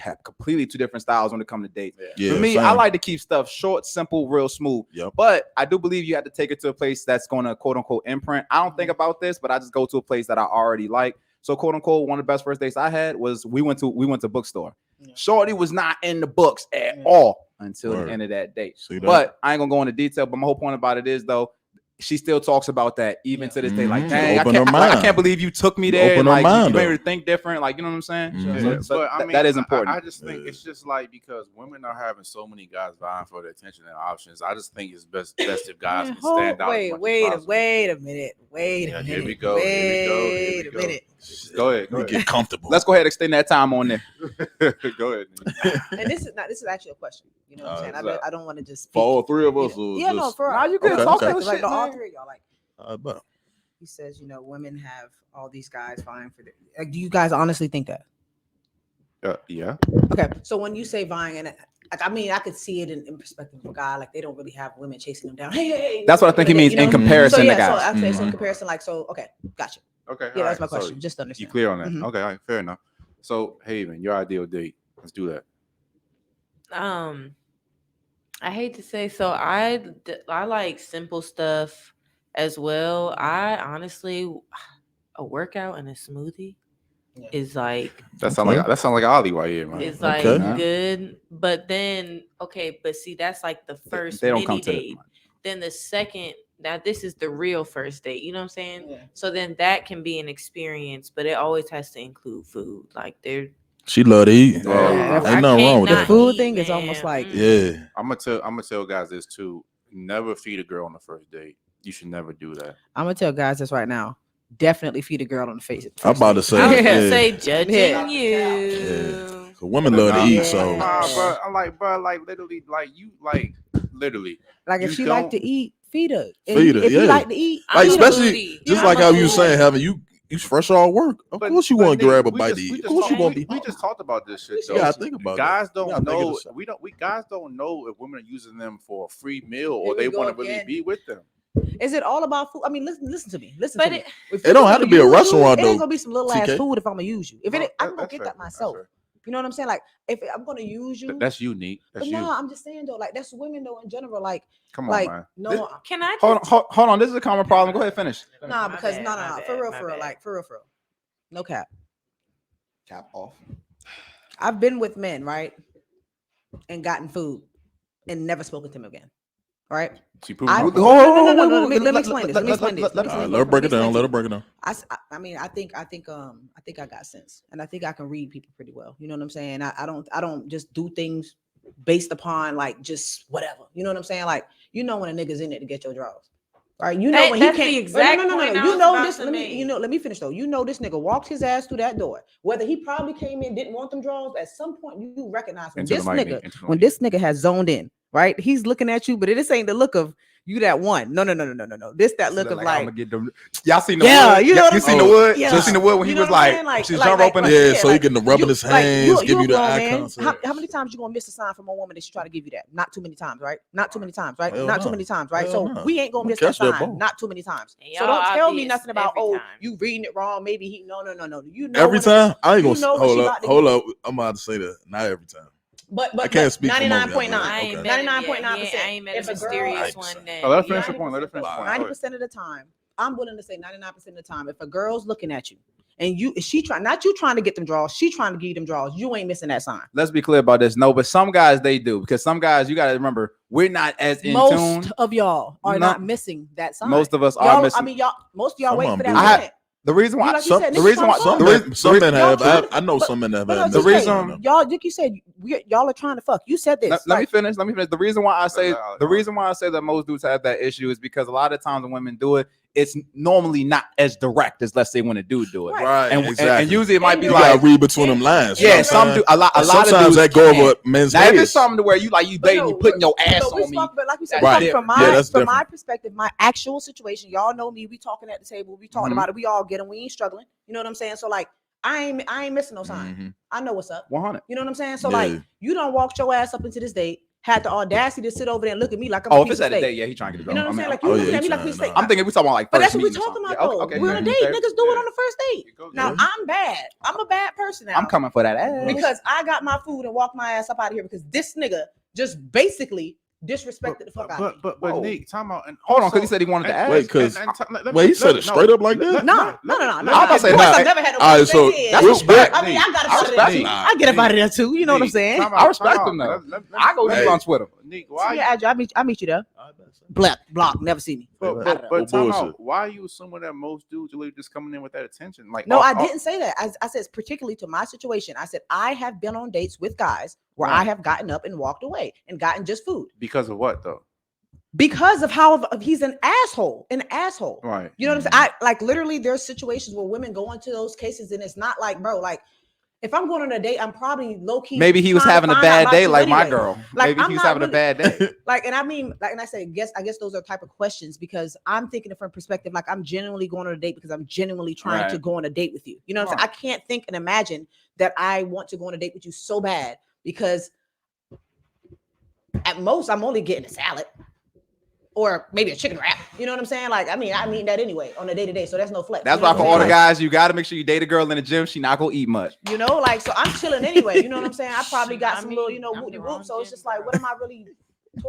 have completely two different styles when it comes to dates. For me, I like to keep stuff short, simple, real smooth. But I do believe you have to take it to a place that's going to quote unquote imprint. I don't think about this, but I just go to a place that I already like. So quote unquote, one of the best first dates I had was we went to bookstore. Shorty was not in the books at all until the end of that date. But I ain't gonna go into detail. But my whole point about it is though, she still talks about that even to this day. Like, dang, I can't believe you took me there. And, like, you made her think different. Like, you know what I'm saying? So but that is important. I just think it's just like because women are having so many guys vying for their attention and options. I just think it's best if guys can stand out. Wait a minute. Here we go. Wait a minute. Go ahead. Get comfortable. Let's go ahead and extend that time on there. Go ahead. And this is actually a question. You know what I'm saying? I don't want to just for all three of us. No, for now you can talk that shit. Like all three of y'all. Like, but he says, women have all these guys vying for them. Like, do you guys honestly think that? Yeah. Okay, so when you say vying, and I could see it in perspective of a guy. Like, they don't really have women chasing them down. Hey. That's what I think he means in comparison to guys. So I'd say so in comparison, like, so okay, gotcha. Okay. Yeah, that's my question. Just to understand. You clear on that? Okay, all right, fair enough. So, Haven, your ideal date. Let's do that. I hate to say so. I like simple stuff as well. I honestly, a workout and a smoothie is like that sound like Ollie right here, man. It's like good, but then but see that's like the first mini date. Then the second. Now this is the real first date, you know what I'm saying? Yeah. So then that can be an experience, but it always has to include food. Like she love to eat. Ain't nothing wrong with that. The food thing is almost like I'm gonna tell guys this too. Never feed a girl on the first date. You should never do that. I'm gonna tell guys this right now. Definitely feed a girl on the face. I'm about to say. I was gonna say judging you. Yeah. So women love to eat. So, bro, I'm like, literally. Like if she like to eat. Feed her. If you like to eat, like especially just like how you saying, having you fresh all work. Of course you want to grab a bite to eat. Of course you want to be. We just talked about this shit. Though. Yeah, I think about guys don't know. Guys don't know if women are using them for a free meal or they want to really be with them. Is it all about food? I mean, listen to me. Listen to me. It don't have to be a restaurant though. It ain't gonna be some little ass food if I'm gonna use you. If it, I'm gonna get that myself. You know what I'm saying? Like, if I'm gonna use you, that's unique. That's no, I'm just saying though, like that's women though in general. Like, come on, man. No, can I hold on? This is a common problem. Go ahead, finish. Nah, because no, for real, like for real, no cap. Cap off. I've been with men, right, and gotten food, and never spoken to them again. Right? No. Let me explain this. Let her break it down. I mean, I think I got sense, and I think I can read people pretty well. You know what I'm saying? I don't just do things based upon like just whatever. You know what I'm saying? Like, when a nigga's in it to get your draws, right? When he can't. The exact no. This. Let me finish though. This nigga walked his ass through that door. Whether he probably came in didn't want them draws, at some point you recognize when this nigga has zoned in. Right, he's looking at you, but this ain't the look of you that one. No. This that look of like. Y'all seen the wood? You know you seen the wood? Yeah. You seen the wood when he was like, she's jump rope in the so he getting the rubbing his hands, give you the eye contact. How many times you gonna miss a sign from a woman that she try to give you that? Not too many times, right? Not too many times, right? So we ain't gonna miss that sign. Not too many times. So don't tell me nothing about you reading it wrong. Maybe he no. You know every time. I ain't gonna hold up. I'm about to say that. Not every time. But I can't speak 99.9. 99.9%. I ain't met a mysterious one. Let her finish the point. 90% of the time, I'm willing to say 99% of the time, if a girl's looking at you and she not you trying to get them draws, she trying to give you them draws, you ain't missing that sign. Let's be clear about this. No, but some guys they do, because some guys you got to remember we're not as in tune. Most of y'all are not missing that sign. Most of us are missing. I mean, most of y'all wait for that moment. The reason why, some men have. I know some men have. The reason y'all, like you said, y'all are trying to fuck. You said this. Let me finish. The reason why I say that most dudes have that issue is because a lot of times when women do it, it's normally not as direct as, let's say, when a dude do it. Right. And usually it might be you like, gotta read between them lines. Yeah, some do. A lot of sometimes dudes that go over men's now, heads. if it's something to where you baiting, you putting your ass on me. But like we said, Right. from my perspective, my actual situation, y'all know me. We talking at the table. We talking about it. We all get them. We ain't struggling. You know what I'm saying? So like, I ain't missing no sign. I know what's up. 100. You know what I'm saying? So like, you don't walk your ass up into this date. Had the audacity to sit over there and look at me like I'm a piece of steak. Day, yeah, he trying to get it. You know what I'm saying? Like you looking at me like we steak. I'm thinking we talking about like. But that's what we talking about though. Okay, we're on a date. Niggas do it on the first date. Now I'm bad. I'm a bad person now. I'm coming for that ass because I got my food and walked my ass up out of here because this nigga just basically disrespected the fuck out of me. But Nick, time out. And hold on, because he said he wanted to ask. Wait, because he said it straight up like that. No. I'm about to say I've never had no. All right, so that's respect. I mean, I got to respect him. I get up out of there too. You know what I'm saying? I respect him though. I go deep on Twitter. Nick, why? I meet you there. Block. Never see me. But time out. Why are you assuming that most dudes are just coming in with that attention? Like, no, I didn't say that. I said particularly to my situation. I said I have been on dates with guys where I have gotten up and walked away and gotten just food. Because of what though? Because of how he's an asshole, right? You know what I'm saying? I like literally there's situations where women go into those cases and it's not like, bro, like if I'm going on a date, I'm probably low key. Maybe he was having a bad day, like my girl. Like, maybe he was having a bad day. Like, and I mean, like, and I say, I guess those are the type of questions because I'm thinking from perspective, like I'm genuinely going on a date because I'm genuinely trying to go on a date with you. You know what I'm saying? I can't think and imagine that I want to go on a date with you so bad because at most I'm only getting a salad. Or maybe a chicken wrap. You know what I'm saying? Like, I mean that anyway on a day-to-day. So that's no flex. That's why for all the guys, you got to make sure you date a girl in the gym. She not gonna eat much. You know, like, so I'm chilling anyway. You know what I'm saying? I probably got some little, whoopty whoop. So it's just like, what am I really, $12?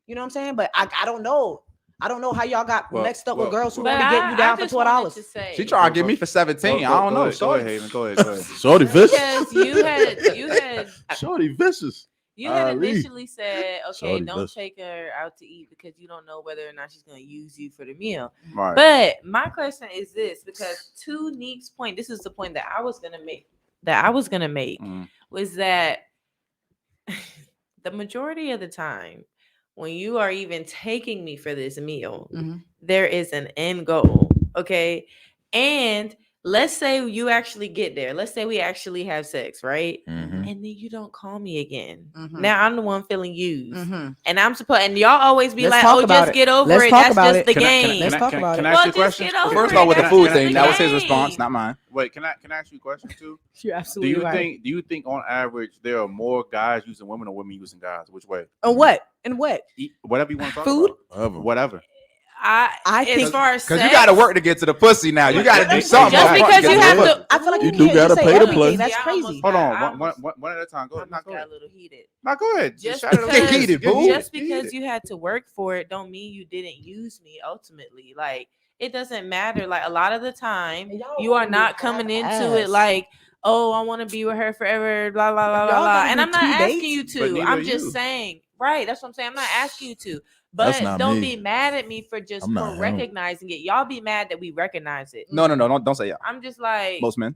You know what I'm saying? But I don't know. I don't know how y'all got mixed up with girls who only get you down for $12. She trying to get me for 17. I don't know. Go ahead. Go ahead. Shorty vicious. Because you had Shorty vicious. You had initially said, okay, Shorty don't take her out to eat because you don't know whether or not she's going to use you for the meal. Right. But my question is this, because to Neek's point, this is the point that I was going to make, was that the majority of the time when you are even taking me for this meal, there is an end goal. Okay. And let's say you actually get there. Let's say we actually have sex, right? And then you don't call me again. Now I'm the one feeling used. And I'm supposed, and y'all always be like, oh, just get over it. That's just the game. Let's talk about it. Can I ask you a question? First of all, with the food thing, that was his response, not mine. Wait, can I ask you a question too? You're absolutely right. Do you think on average there are more guys using women or women using guys? Which way? And what? And what? Whatever you want to talk food? about. Whatever. I think as far as because you got to work to get to the pussy now. You got to do something. Just because you have to, I feel like you do got to pay to play. That's crazy. Hold on, one at a time. Go ahead. Got a little heated. Now go ahead. Just because you had to work for it, don't mean you didn't use me. Ultimately, like it doesn't matter. Like a lot of the time, you are not coming into it like, oh, I want to be with her forever. Blah blah blah blah blah. And I'm not asking you to. I'm just saying, right? That's what I'm saying. I'm not asking you to. But don't be mad at me for recognizing it. Y'all be mad that we recognize it. No, don't say y'all. I'm just like most men.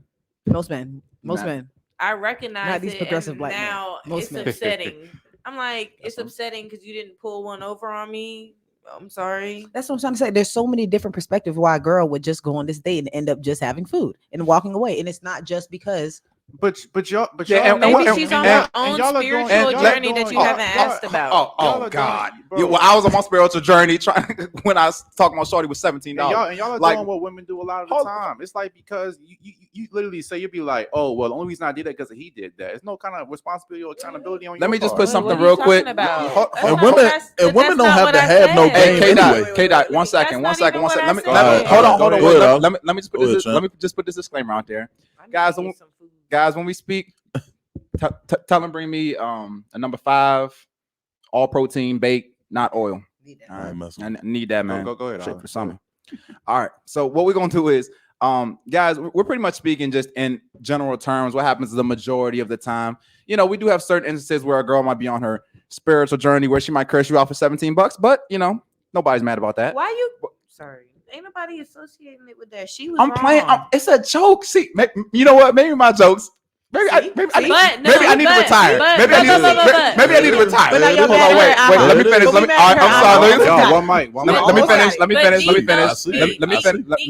I recognize not these progressive black now men. it's upsetting. I'm like, it's upsetting because you didn't pull one over on me. I'm sorry. That's what I'm trying to say. There's so many different perspectives why a girl would just go on this date and end up just having food and walking away. And it's not just because. But y'all, maybe she's on her own spiritual journey that you haven't asked about. Oh God! Well, I was on my spiritual journey trying when I was talking about shorty with $17. And y'all are doing what women do a lot of the time. It's like because you literally say you'd be like, oh well, the only reason I did that because he did that. It's no kind of responsibility or accountability on. Let me just put something real quick. And women don't have to have no game anyway. K-Dot, one second. Let me hold on. Let me just put this disclaimer out there, guys. When we speak, tell them bring me a number 5, all protein bake, not oil. I need that, man. Go ahead. For summer. All right. So what we're gonna do is, guys, we're pretty much speaking just in general terms. What happens the majority of the time? You know, we do have certain instances where a girl might be on her spiritual journey where she might curse you out for $17, but you know, nobody's mad about that. Why you? Sorry. Ain't nobody associating it with that. She was I'm wrong. playing. It's a joke. See, you know what? Maybe my jokes Maybe I need to retire. Maybe I need to retire. Hold on, wait. Let me finish. I'm sorry. Let me finish. Let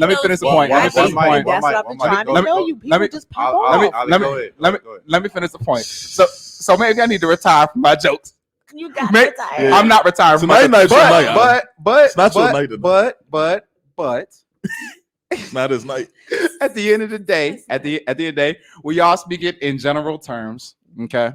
me finish the point. That's what I've been trying to tell you. People just pop off. Let me finish the point. So maybe I need to retire from my jokes. You got to retire. I'm not retiring from my jokes. But not his night. At the end of the day, we all speak it in general terms. Okay.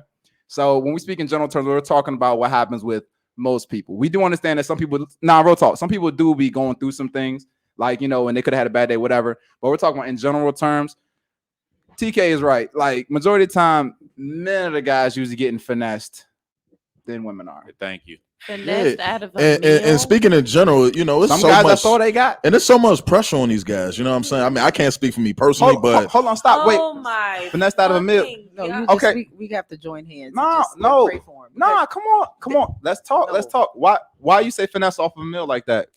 So when we speak in general terms, we're talking about what happens with most people. We do understand that some people, real talk, some people do be going through some things, like, and they could have had a bad day, whatever. But we're talking about in general terms. TK is right. Like, majority of the time, men of the guys usually getting finessed than women are. Thank you. Finessed out of a meal. And speaking in general, it's some so guys, much. That's all they got, and there's so much pressure on these guys. You know what I'm saying? I mean, I can't speak for me personally, but hold on, stop, wait. Oh my! Finessed out of a meal. No, okay. We have to join hands. No. Come on. Let's talk. Why you say finesse off of a meal like that?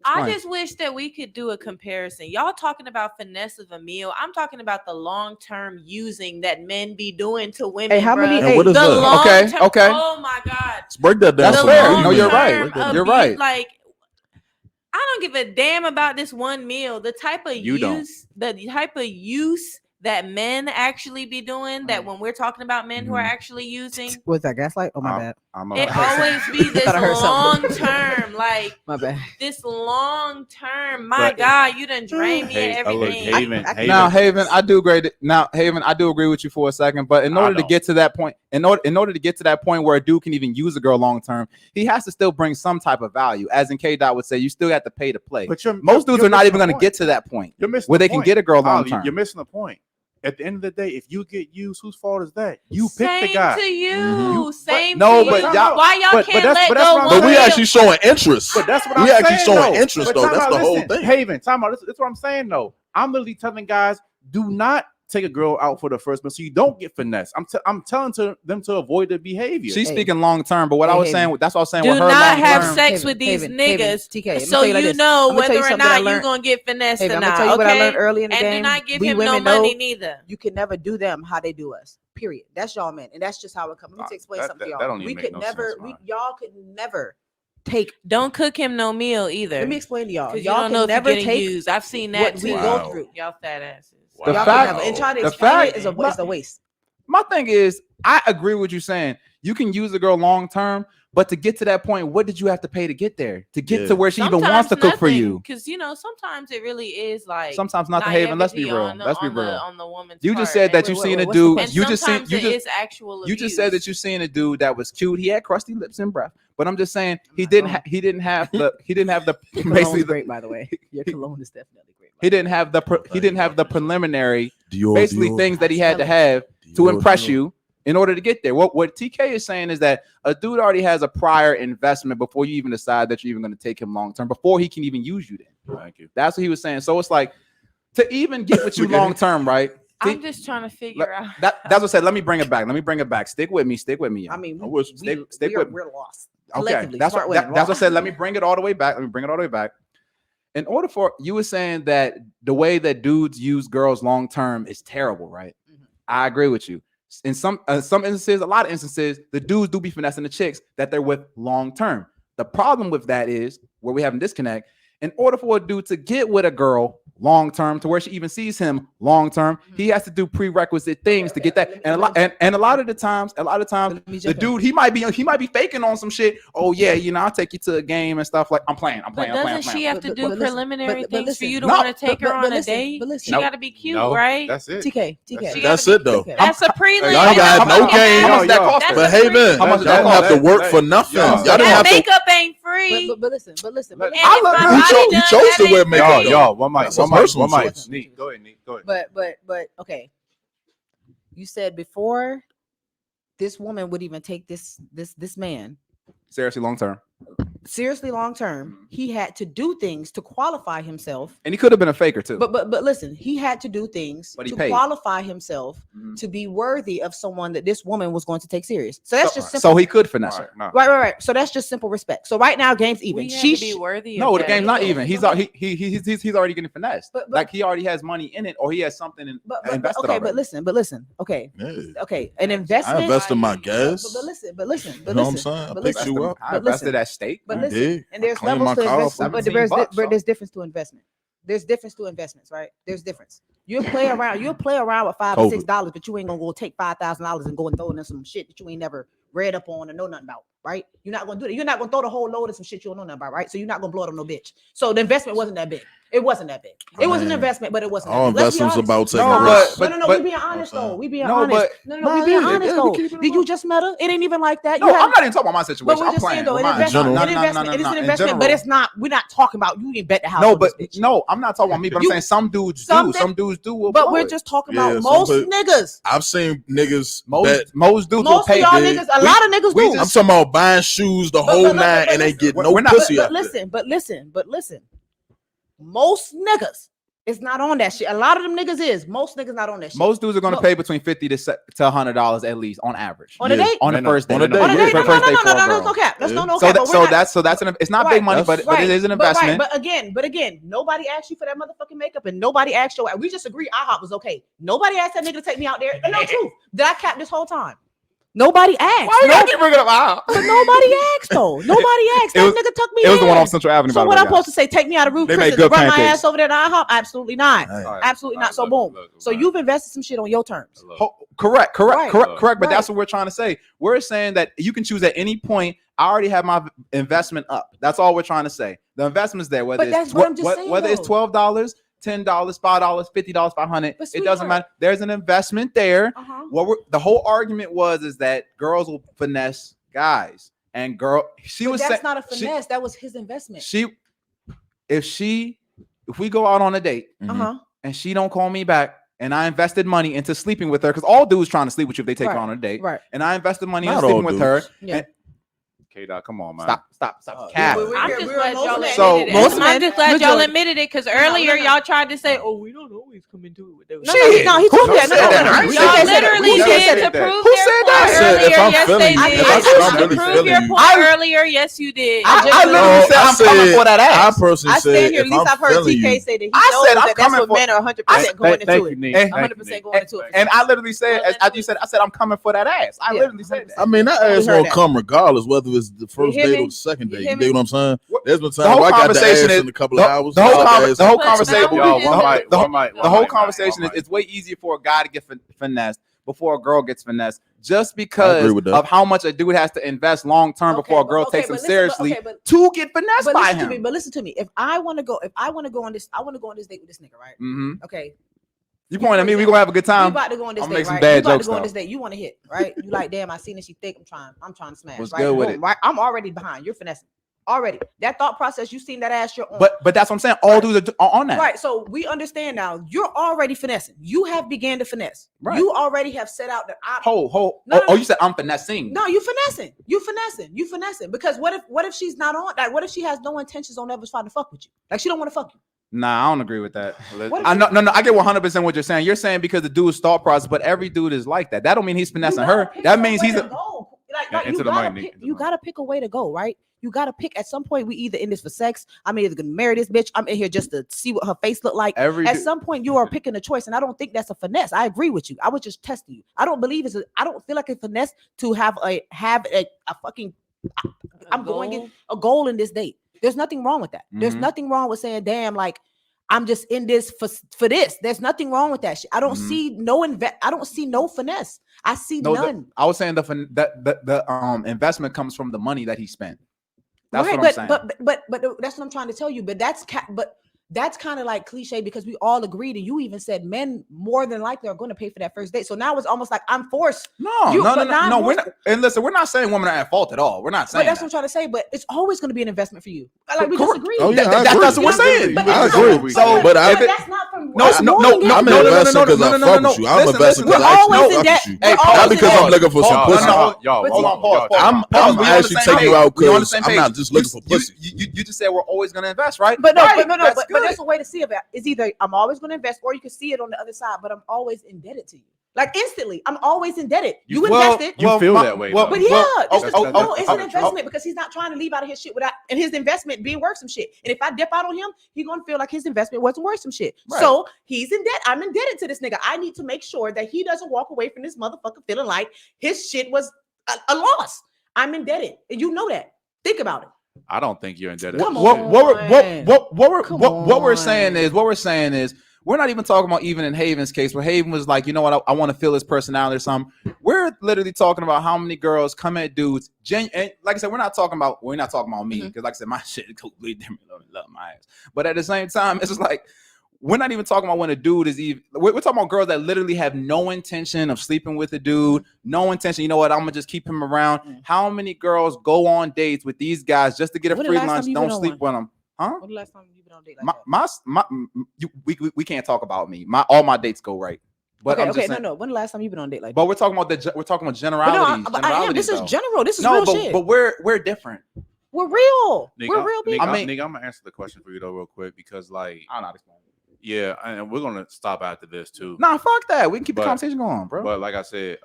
I just wish that we could do a comparison. Y'all talking about finesse of a meal. I'm talking about the long-term using that men be doing to women. Hey, how many? Hey, what is that? Okay. Oh my God. Let's break that down. That's fair. No, you're right. You're right. Like, I don't give a damn about this one meal. The type of use that men actually be doing, that when we're talking about men who are actually using. Was that gaslight? Oh, my bad. It always be this long term, like my bad. This long term. My God, you done drained me and everything. Now, Haven, I do agree. Haven, I do agree with you for a second, but in order to get to that point, in order to get to that point where a dude can even use a girl long term, he has to still bring some type of value. As in K Dot would say, you still have to pay to play. But most dudes are not even going to get to that point where they can get a girl long term. You're missing the point. At the end of the day, if you get used, whose fault is that? You pick Same the guy. To you. Same no, to but you. y'all, why y'all can't let go? But we actually showing interest. But that's what we I'm saying. Actually showing interest, though. That's the whole thing. Haven, time out. That's what I'm saying, though. I'm literally telling guys, do not take a girl out for the first month so you don't get finesse. I'm telling them to avoid the behavior. She's speaking long term, but what I was saying, that's what I was saying. Do with her not have long-term. sex with these niggas, TK, so you know whether or not you're gonna get finessed or not. I'm gonna tell you what I learned early in the game. And do not give him no money neither. You can never do them how they do us. Period. That's y'all man, and that's just how it comes. Let me explain something to y'all. We could never, y'all could never take. Don't cook him no meal either. Let me explain to y'all. Y'all can never take. Used. I've seen that what too. we go through. Y'all fat asses. The fact, and trying to explain it is a waste. My thing is, I agree with you saying you can use a girl long term, but to get to that point, what did you have to pay to get there? To get to where she even wants to cook for you? Because sometimes it really is like sometimes not the Haven. Let's be real. Let's be real. On the woman's you just said that you seen a dude. You just said that you seen a dude that was cute. He had crusty lips and breath. But I'm just saying he didn't have the basically great, by the way. Your cologne is definitely great. He didn't have the preliminary things that he had to have to impress you in order to get there. What TK is saying is that a dude already has a prior investment before you even decide that you're even going to take him long term, before he can even use you then. Thank you. That's what he was saying. So it's like, to even get with you long term, right? I'm just trying to figure out. That's what I said. Let me bring it back. Stick with me. Y'all. I mean, we're lost. Okay, that's what I said. Let me bring it all the way back. In order for you were saying that the way that dudes use girls long term is terrible, right? Mm-hmm. I agree with you. In some instances, a lot of instances, the dudes do be finessing the chicks that they're with long term. The problem with that is where we have a disconnect. In order for a dude to get with a girl long term, to where she even sees him long term, he has to do prerequisite things to get that. And a lot of the times, the dude he might be faking on some shit. Oh yeah, I'll take you to a game and stuff. Like I'm playing. Doesn't she have to do preliminary things for you to want to take her on a date? She got to be cute, right? That's it. TK. That's it though. That's a prelim. Y'all got no game. How much that cost? But hey man, y'all don't have to work for nothing. Y'all didn't have to. Makeup ain't free. But listen. You chose to wear makeup. Y'all, one mic. Neat. Go ahead. But okay. You said before this woman would even take this man Seriously, long term. seriously long term, he had to do things to qualify himself. And he could have been a faker too. But listen, he had to do things to qualify himself to be worthy of someone that this woman was going to take serious. So that's just simple. So he could finesse her. Right. So that's just simple respect. So right now, game's even. She be worthy. No, the game's not even. He's already getting finessed. But like he already has money in it, or he has something invested. Okay, but listen. Okay, okay, an investment. I invested my gas. But listen. You know what I'm saying? I picked you up. I invested at stake. But listen, and there's levels to investment. But there's difference to investment. There's difference to investments, right? There's difference. You'll play around with $5 or $6, but you ain't gonna go take $5,000 and go and throw in some shit that you ain't never read up on or know nothing about, right? You're not gonna do that. You're not gonna throw the whole load of some shit you don't know nothing about, right? So you're not gonna blow it on no bitch. So the investment wasn't that big. It wasn't that big. It was an investment, but it wasn't. All investments about taking risks. No. We being honest though. We being honest. No. We being honest though. Did you just met her? It ain't even like that. No, I'm not even talking about my situation. I'm playing. Though, it is an investment, but it's not. We're not talking about you didn't bet the house. No, I'm not talking about me. But I'm saying some dudes do. Some dudes do. But we're just talking about most niggas. I've seen niggas. Most dudes will pay. Most of y'all niggas. A lot of niggas do. I'm talking about buying shoes the whole night and they get no pussy. But listen. Most niggas is not on that shit. A lot of them niggas is. Most niggas not on that shit. Most dudes are gonna pay between $50 to $100 at least on average. On a date? On the first day. No, no cap. That's no cap. So that's it's not big money, but it is an investment. But again, nobody asked you for that motherfucking makeup, and nobody asked you. We just agreed IHOP was okay. Nobody asked that nigga to take me out there. No truth. Did I cap this whole time? Nobody asked. Why you gotta keep bringing up IHOP? But nobody asked though. Nobody asked. That nigga took me. It was the one on Central Avenue. So what I'm supposed to say? Take me out of Ruth Chris and run my ass over there to IHOP? Absolutely not. Absolutely not. So boom. So you've invested some shit on your terms. Correct. But that's what we're trying to say. We're saying that you can choose at any point. I already have my investment up. That's all we're trying to say. The investment's there. Whether it's $12, $10, $5, $50, $500, it doesn't matter. There's an investment there. The whole argument is that girls will finesse guys, and that's not a finesse. That was his investment. If we go out on a date and she don't call me back, and I invested money into sleeping with her, because all dudes trying to sleep with you if they take her on a date, right? And I invested money into sleeping with her. K-Dot, come on, man. Stop. Cap. I'm just glad y'all admitted it, because earlier y'all tried to say, "Oh, we don't always come into it with those." No, he told me that. Y'all literally did to prove their point earlier. Yes, they did. To prove your point earlier, yes, you did. I literally said I'm coming for that ass. I personally said, at least I've heard TK say that he knows that that's what men are 100% going into it. 100% going into it. And I literally said, as you said, I said I'm coming for that ass. I literally said that. I mean, that ass gonna come regardless, whether it's the first date or the second date. You dig what I'm saying? There's been times I got the ass in a couple of hours. The whole conversation is it's way easier for a guy to get finessed before a girl gets finessed, just because of how much a dude has to invest long term before a girl takes him seriously to get finessed by him. But listen to me. If I want to go on this date with this nigga, right? Okay. You point at me, we gonna have a good time. We about to go on this date, make some right? bad you about jokes to go on this date. You want to hit, right? You like, damn, I seen that she thick. I'm trying to smash. What's right? good with it? Right? I'm already behind. You're finessing. Already. That thought process, you seen that ass, you're on. But that's what I'm saying. All dudes are on that. Right. So we understand now. You're already finessing. You have began to finesse. Right. You already have set out that you said I'm finessing. No, you finessing. You finessing. Because what if she's not on that? What if she has no intentions on ever trying to fuck with you? Like she don't want to fuck you. Nah, I don't agree with that. I get 100% what you're saying. You're saying because the dude's thought process, but every dude is like that. That don't mean he's finessing her. That means he's you gotta pick a way to go, right? You gotta pick. At some point, we either in this for sex. I'm either gonna marry this bitch. I'm in here just to see what her face look like. At some point, you are picking a choice, and I don't think that's a finesse. I agree with you. I was just testing you. I don't feel like a finesse to have a fucking. I'm going to get a goal in this date. There's nothing wrong with that. There's nothing wrong with saying, damn, like I'm just in this for this. There's nothing wrong with that shit. I don't see I don't see no finesse. I see none. I was saying the investment comes from the money that he spent. That's what I'm saying. But that's what I'm trying to tell you. But that's kind of like cliche because we all agreed, and you even said men more than likely are going to pay for that first date. So now it's almost like I'm forced. No. We're not, and listen, we're not saying women are at fault at all. We're not saying. But that's what I'm trying to say. But it's always going to be an investment for you. Like we just agreed. Oh yeah, that's what we're saying. I agree. So, but that's not from I'm investing because I fuck with you. I'm investing because I actually fuck with you. Not because I'm looking for some pussy. Hold on, pause. I'm actually taking you out because I'm not just looking for pussy. You just said we're always going to invest, right? But there's a way to see it. It's either I'm always going to invest, or you can see it on the other side. But I'm always indebted to you. Like instantly, I'm always indebted. You invested. You feel that way. But yeah, it's an investment because he's not trying to leave out of his shit without, and his investment being worth some shit. And if I dip out on him, he's gonna feel like his investment wasn't worth some shit. Right. So he's in debt. I'm indebted to this nigga. I need to make sure that he doesn't walk away from this motherfucker feeling like his shit was a loss. I'm indebted, and you know that. Think about it. I don't think you're indebted. What we're saying is. We're not even talking about even in Haven's case where Haven was like, you know what, I want to feel his personality or something. We're literally talking about how many girls come at dudes. And like I said, we're not talking about me because like I said, my shit is completely different. Love my ass. But at the same time, it's just like we're not even talking about when a dude is even. We're talking about girls that literally have no intention of sleeping with a dude, no intention. You know what? I'm gonna just keep him around. How many girls go on dates with these guys just to get a free lunch? Don't sleep with them. Huh? When the last time you've been on a date like that? We can't talk about me. All my dates go right. But When the last time you've been on a date like that? But we're talking about generalities. This is general. This is real shit. But we're different. We're real. We're real people. I'm gonna answer the question for you though real quick because like I'm not explaining. Yeah, and we're gonna stop after this too. Nah, fuck that. We can keep the conversation going, bro. But like I said,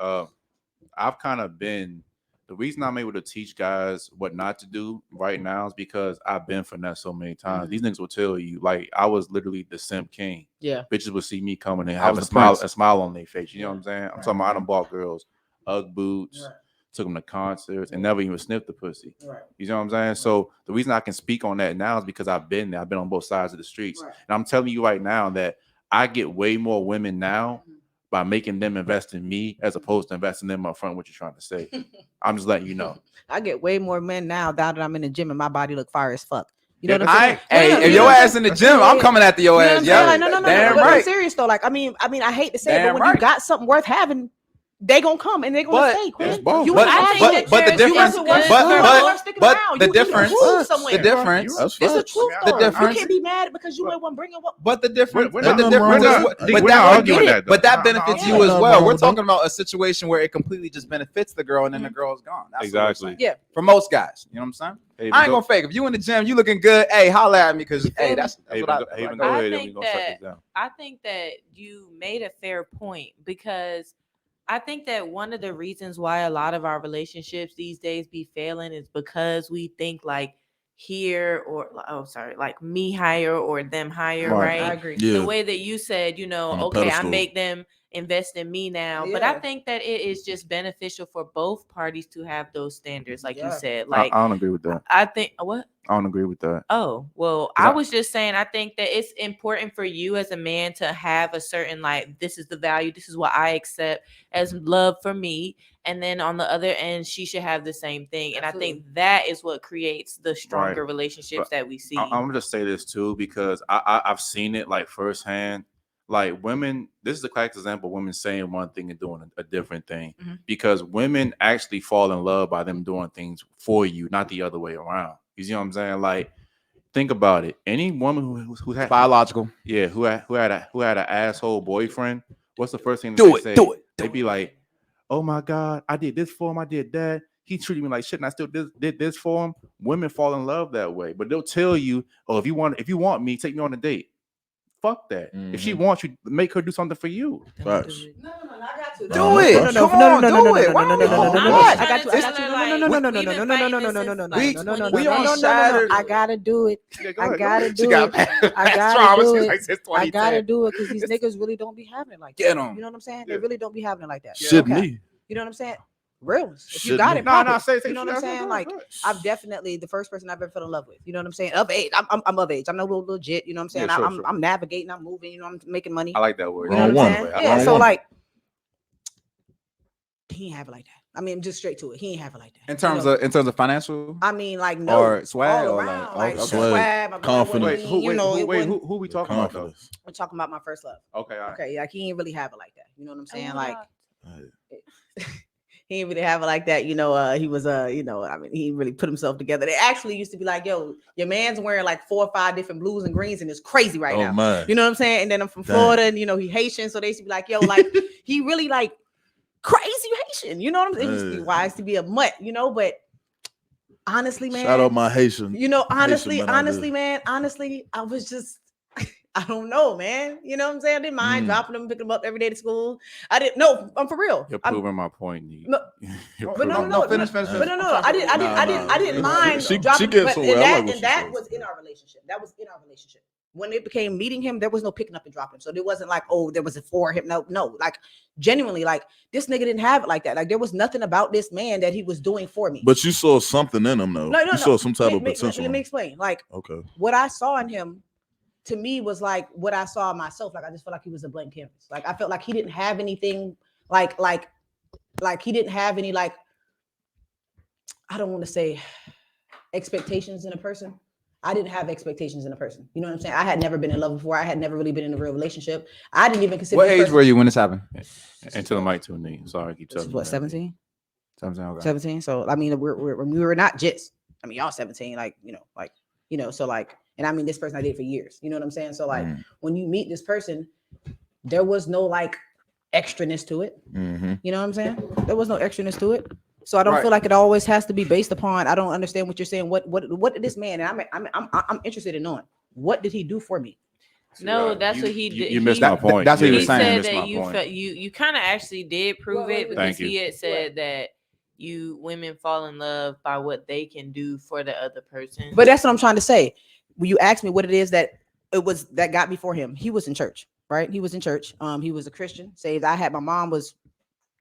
I've kind of been. The reason I'm able to teach guys what not to do right now is because I've been finessed so many times. These niggas will tell you, like, I was literally the simp king. Yeah. Bitches would see me coming and have a smile on their face. You know what I'm saying? I'm talking about I done bought girls Ugg boots, took them to concerts, and never even sniffed the pussy. Right. You know what I'm saying? So the reason I can speak on that now is because I've been there. I've been on both sides of the streets. Right. And I'm telling you right now that I get way more women now by making them invest in me as opposed to investing in them up front. What you're trying to say? I'm just letting you know. I get way more men now that I'm in the gym and my body look fire as fuck. You know what I'm saying? Hey, if your ass in the gym, I'm coming after your ass. Yeah, no. I'm serious though. Like, I mean, I hate to say it, but when you got something worth having, they gonna come and they gonna stay. But the difference. It's a true story. You can't be mad because you ain't one bringing up. But the difference. But that benefits you as well. We're talking about a situation where it completely just benefits the girl and then the girl's gone. Exactly. Yeah. For most guys, you know what I'm saying? Hey, I ain't gonna fake. If you in the gym, you looking good. Hey, holla at me because hey, that's what I think that you made a fair point because I think that one of the reasons why a lot of our relationships these days be failing is because we think like here or like me higher or them higher, right? I agree. Yeah. The way that you said, okay, I make them invest in me now. Yeah. But I think that it is just beneficial for both parties to have those standards, like you said. Like I don't agree with that. I think what? I don't agree with that. Oh, well, I was just saying, I think that it's important for you as a man to have a certain, like, this is the value, this is what I accept as love for me. And then on the other end, she should have the same thing. And Absolutely. I think that is what creates the stronger relationships that we see. I'm going to just say this too, because I've seen it like firsthand. Like women, this is a classic example of women saying one thing and doing a different thing, because women actually fall in love by them doing things for you, not the other way around. You see what I'm saying? Like, think about it. Any woman who had biological, who had an asshole boyfriend, what's the first thing they say? They'd be like, "Oh my God, I did this for him. I did that. He treated me like shit, and I still did this for him." Women fall in love that way, but they'll tell you, "Oh, if you want me, take me on a date." Fuck that. If she wants you, make her do something for you. Facts. No, I got to. Do it. No. We on Shattered. I gotta do it. I gotta do it because these niggas really don't be having it like that. You know what I'm saying? They really don't be having it like that. Shit me. You know what I'm saying? Realness. If you got it, say, you know what I'm saying? Like, I've definitely the first person I've ever fell in love with. You know what I'm saying? Of age, I'm of age. I'm no little legit. You know what I'm saying? I'm navigating. I'm moving. You know, I'm making money. I like that word. You know what I'm saying? Yeah. So like, he ain't have it like that. I mean, just straight to it. He ain't have it like that. In terms of financial, I mean, like no, or swag, all or around, like swag, confidence. Who we talking about though? We're talking about my first love. Okay, all right. Okay, like he ain't really have it like that. You know what I'm saying? Like he ain't really have it like that. He was I mean, he really put himself together. They actually used to be like, yo, your man's wearing like 4 or 5 different blues and greens, and it's crazy right now. Man. You know what I'm saying? And then I'm from Florida, and he Haitian, so they used to be like, yo, like he really like crazy Haitian. You know what I'm saying? It used to be wise to be a mutt, but honestly, man. Shout out my Haitian. Honestly, man, I was just I don't know, man. You know what I'm saying? I didn't mind dropping them, picking them up every day to school. I didn't. No, I'm for real. You're proving my point. No, finish. But no. I didn't mind dropping. And that was in our relationship. That was in our relationship. When it became meeting him, there was no picking up and dropping. So there wasn't like, oh, there was a for him. No. Like genuinely, like this nigga didn't have it like that. Like there was nothing about this man that he was doing for me. But you saw something in him, though. No. You saw some type of potential. Let me explain. Like, okay, what I saw in him, to me, was like what I saw in myself. Like I just felt like he was a blank canvas. Like I felt like he didn't have anything. Like he didn't have any, like, I don't want to say expectations in a person. I didn't have expectations in a person. You know what I'm saying? I had never been in love before. I had never really been in a real relationship. I didn't even consider. What age were you when this happened? Into the mic too, Nate. Sorry, I keep telling you. What, 17? 17. Okay. 17. So I mean, we were not just. I mean, y'all 17. So like, and I mean, this person I dated for years. You know what I'm saying? So like, when you meet this person, there was no like extraness to it. Mm-hmm. You know what I'm saying? There was no extraness to it. So I don't feel like it always has to be based upon. I don't understand what you're saying. What did this man? And I'm interested in knowing, what did he do for me? No, that's what he did. You missed my point. That's what he was saying. He said that you kind of actually did prove it, because he had said that women fall in love by what they can do for the other person. But that's what I'm trying to say. When you ask me what it is that got me for him, he was in church, right? He was in church. He was a Christian, saved. My mom was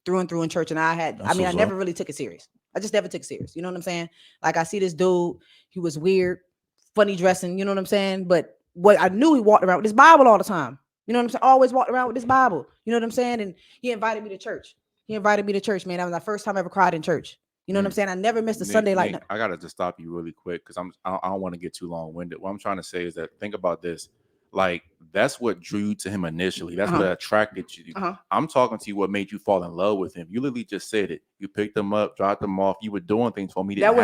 through and through in church, and I never really took it serious. I just never took it serious. You know what I'm saying? Like I see this dude, he was weird, funny dressing, you know what I'm saying? But what I knew, he walked around with this Bible all the time. You know what I'm saying? Always walked around with this Bible. You know what I'm saying? And he invited me to church. Man. That was the first time I ever cried in church. You know what I'm saying? I never missed a Sunday like that. I gotta just stop you really quick because I don't want to get too long-winded. What I'm trying to say is that, think about this. Like, that's what drew you to him initially. That's what attracted you. I'm talking to you what made you fall in love with him. You literally just said it. You picked him up, dropped him off. You were doing things for me. No.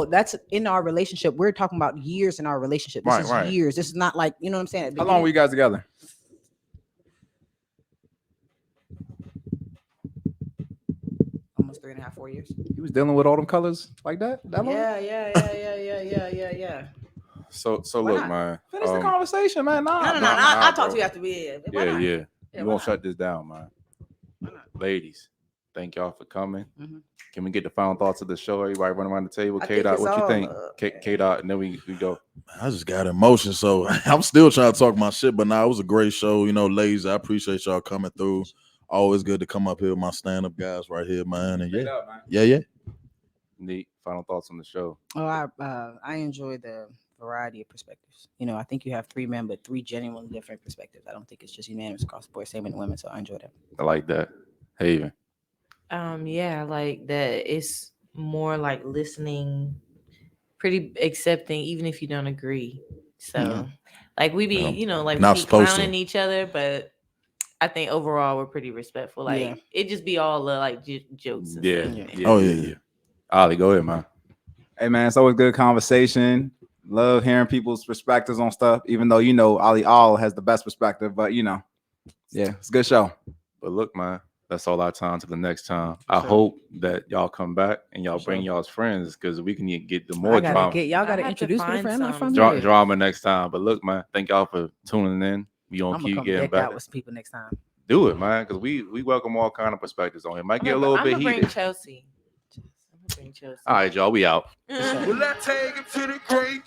That's in our relationship. We're talking about years in our relationship. This is years. This is not like, you know what I'm saying? How long were you guys together? Almost 3.5, 4 years. He was dealing with all them colors like that? Yeah. So look, man. Finish the conversation, man. No. I'll talk to you after we. Yeah. You won't shut this down, man. Ladies, thank y'all for coming. Mm-hmm. Can we get the final thoughts of the show? Everybody run around the table. K-Dot, what you think? K-Dot, and then we go. I just got emotion, so I'm still trying to talk my shit, but it was a great show. Ladies, I appreciate y'all coming through. Always good to come up here with my stand-up guys right here, man. And yeah. Neat. Final thoughts on the show. Oh, I enjoy the variety of perspectives. I think you have 3 men, but 3 genuinely different perspectives. I don't think it's just unanimous across the board, same in women. So I enjoy that. I like that. Haven. Yeah, I like that. It's more like listening, pretty accepting, even if you don't agree. So, like we be, we be clowning each other, but I think overall we're pretty respectful. Like it just be all like jokes. And stuff. Yeah. Ollie, go ahead, man. Hey, man, it's always good conversation. Love hearing people's perspectives on stuff, even though Ali All has the best perspective, but it's a good show. But look, man, that's all our time till the next time. I hope that y'all come back and y'all bring y'all's friends, because we can get the more drama. Y'all got to introduce me from drama next time. But look, man, thank y'all for tuning in. We gonna keep getting back with people next time. Do it, man, because we welcome all kind of perspectives on it. Might get a little bit heated. Bring Chelsea. All right, y'all, we out. Will I take him to the great?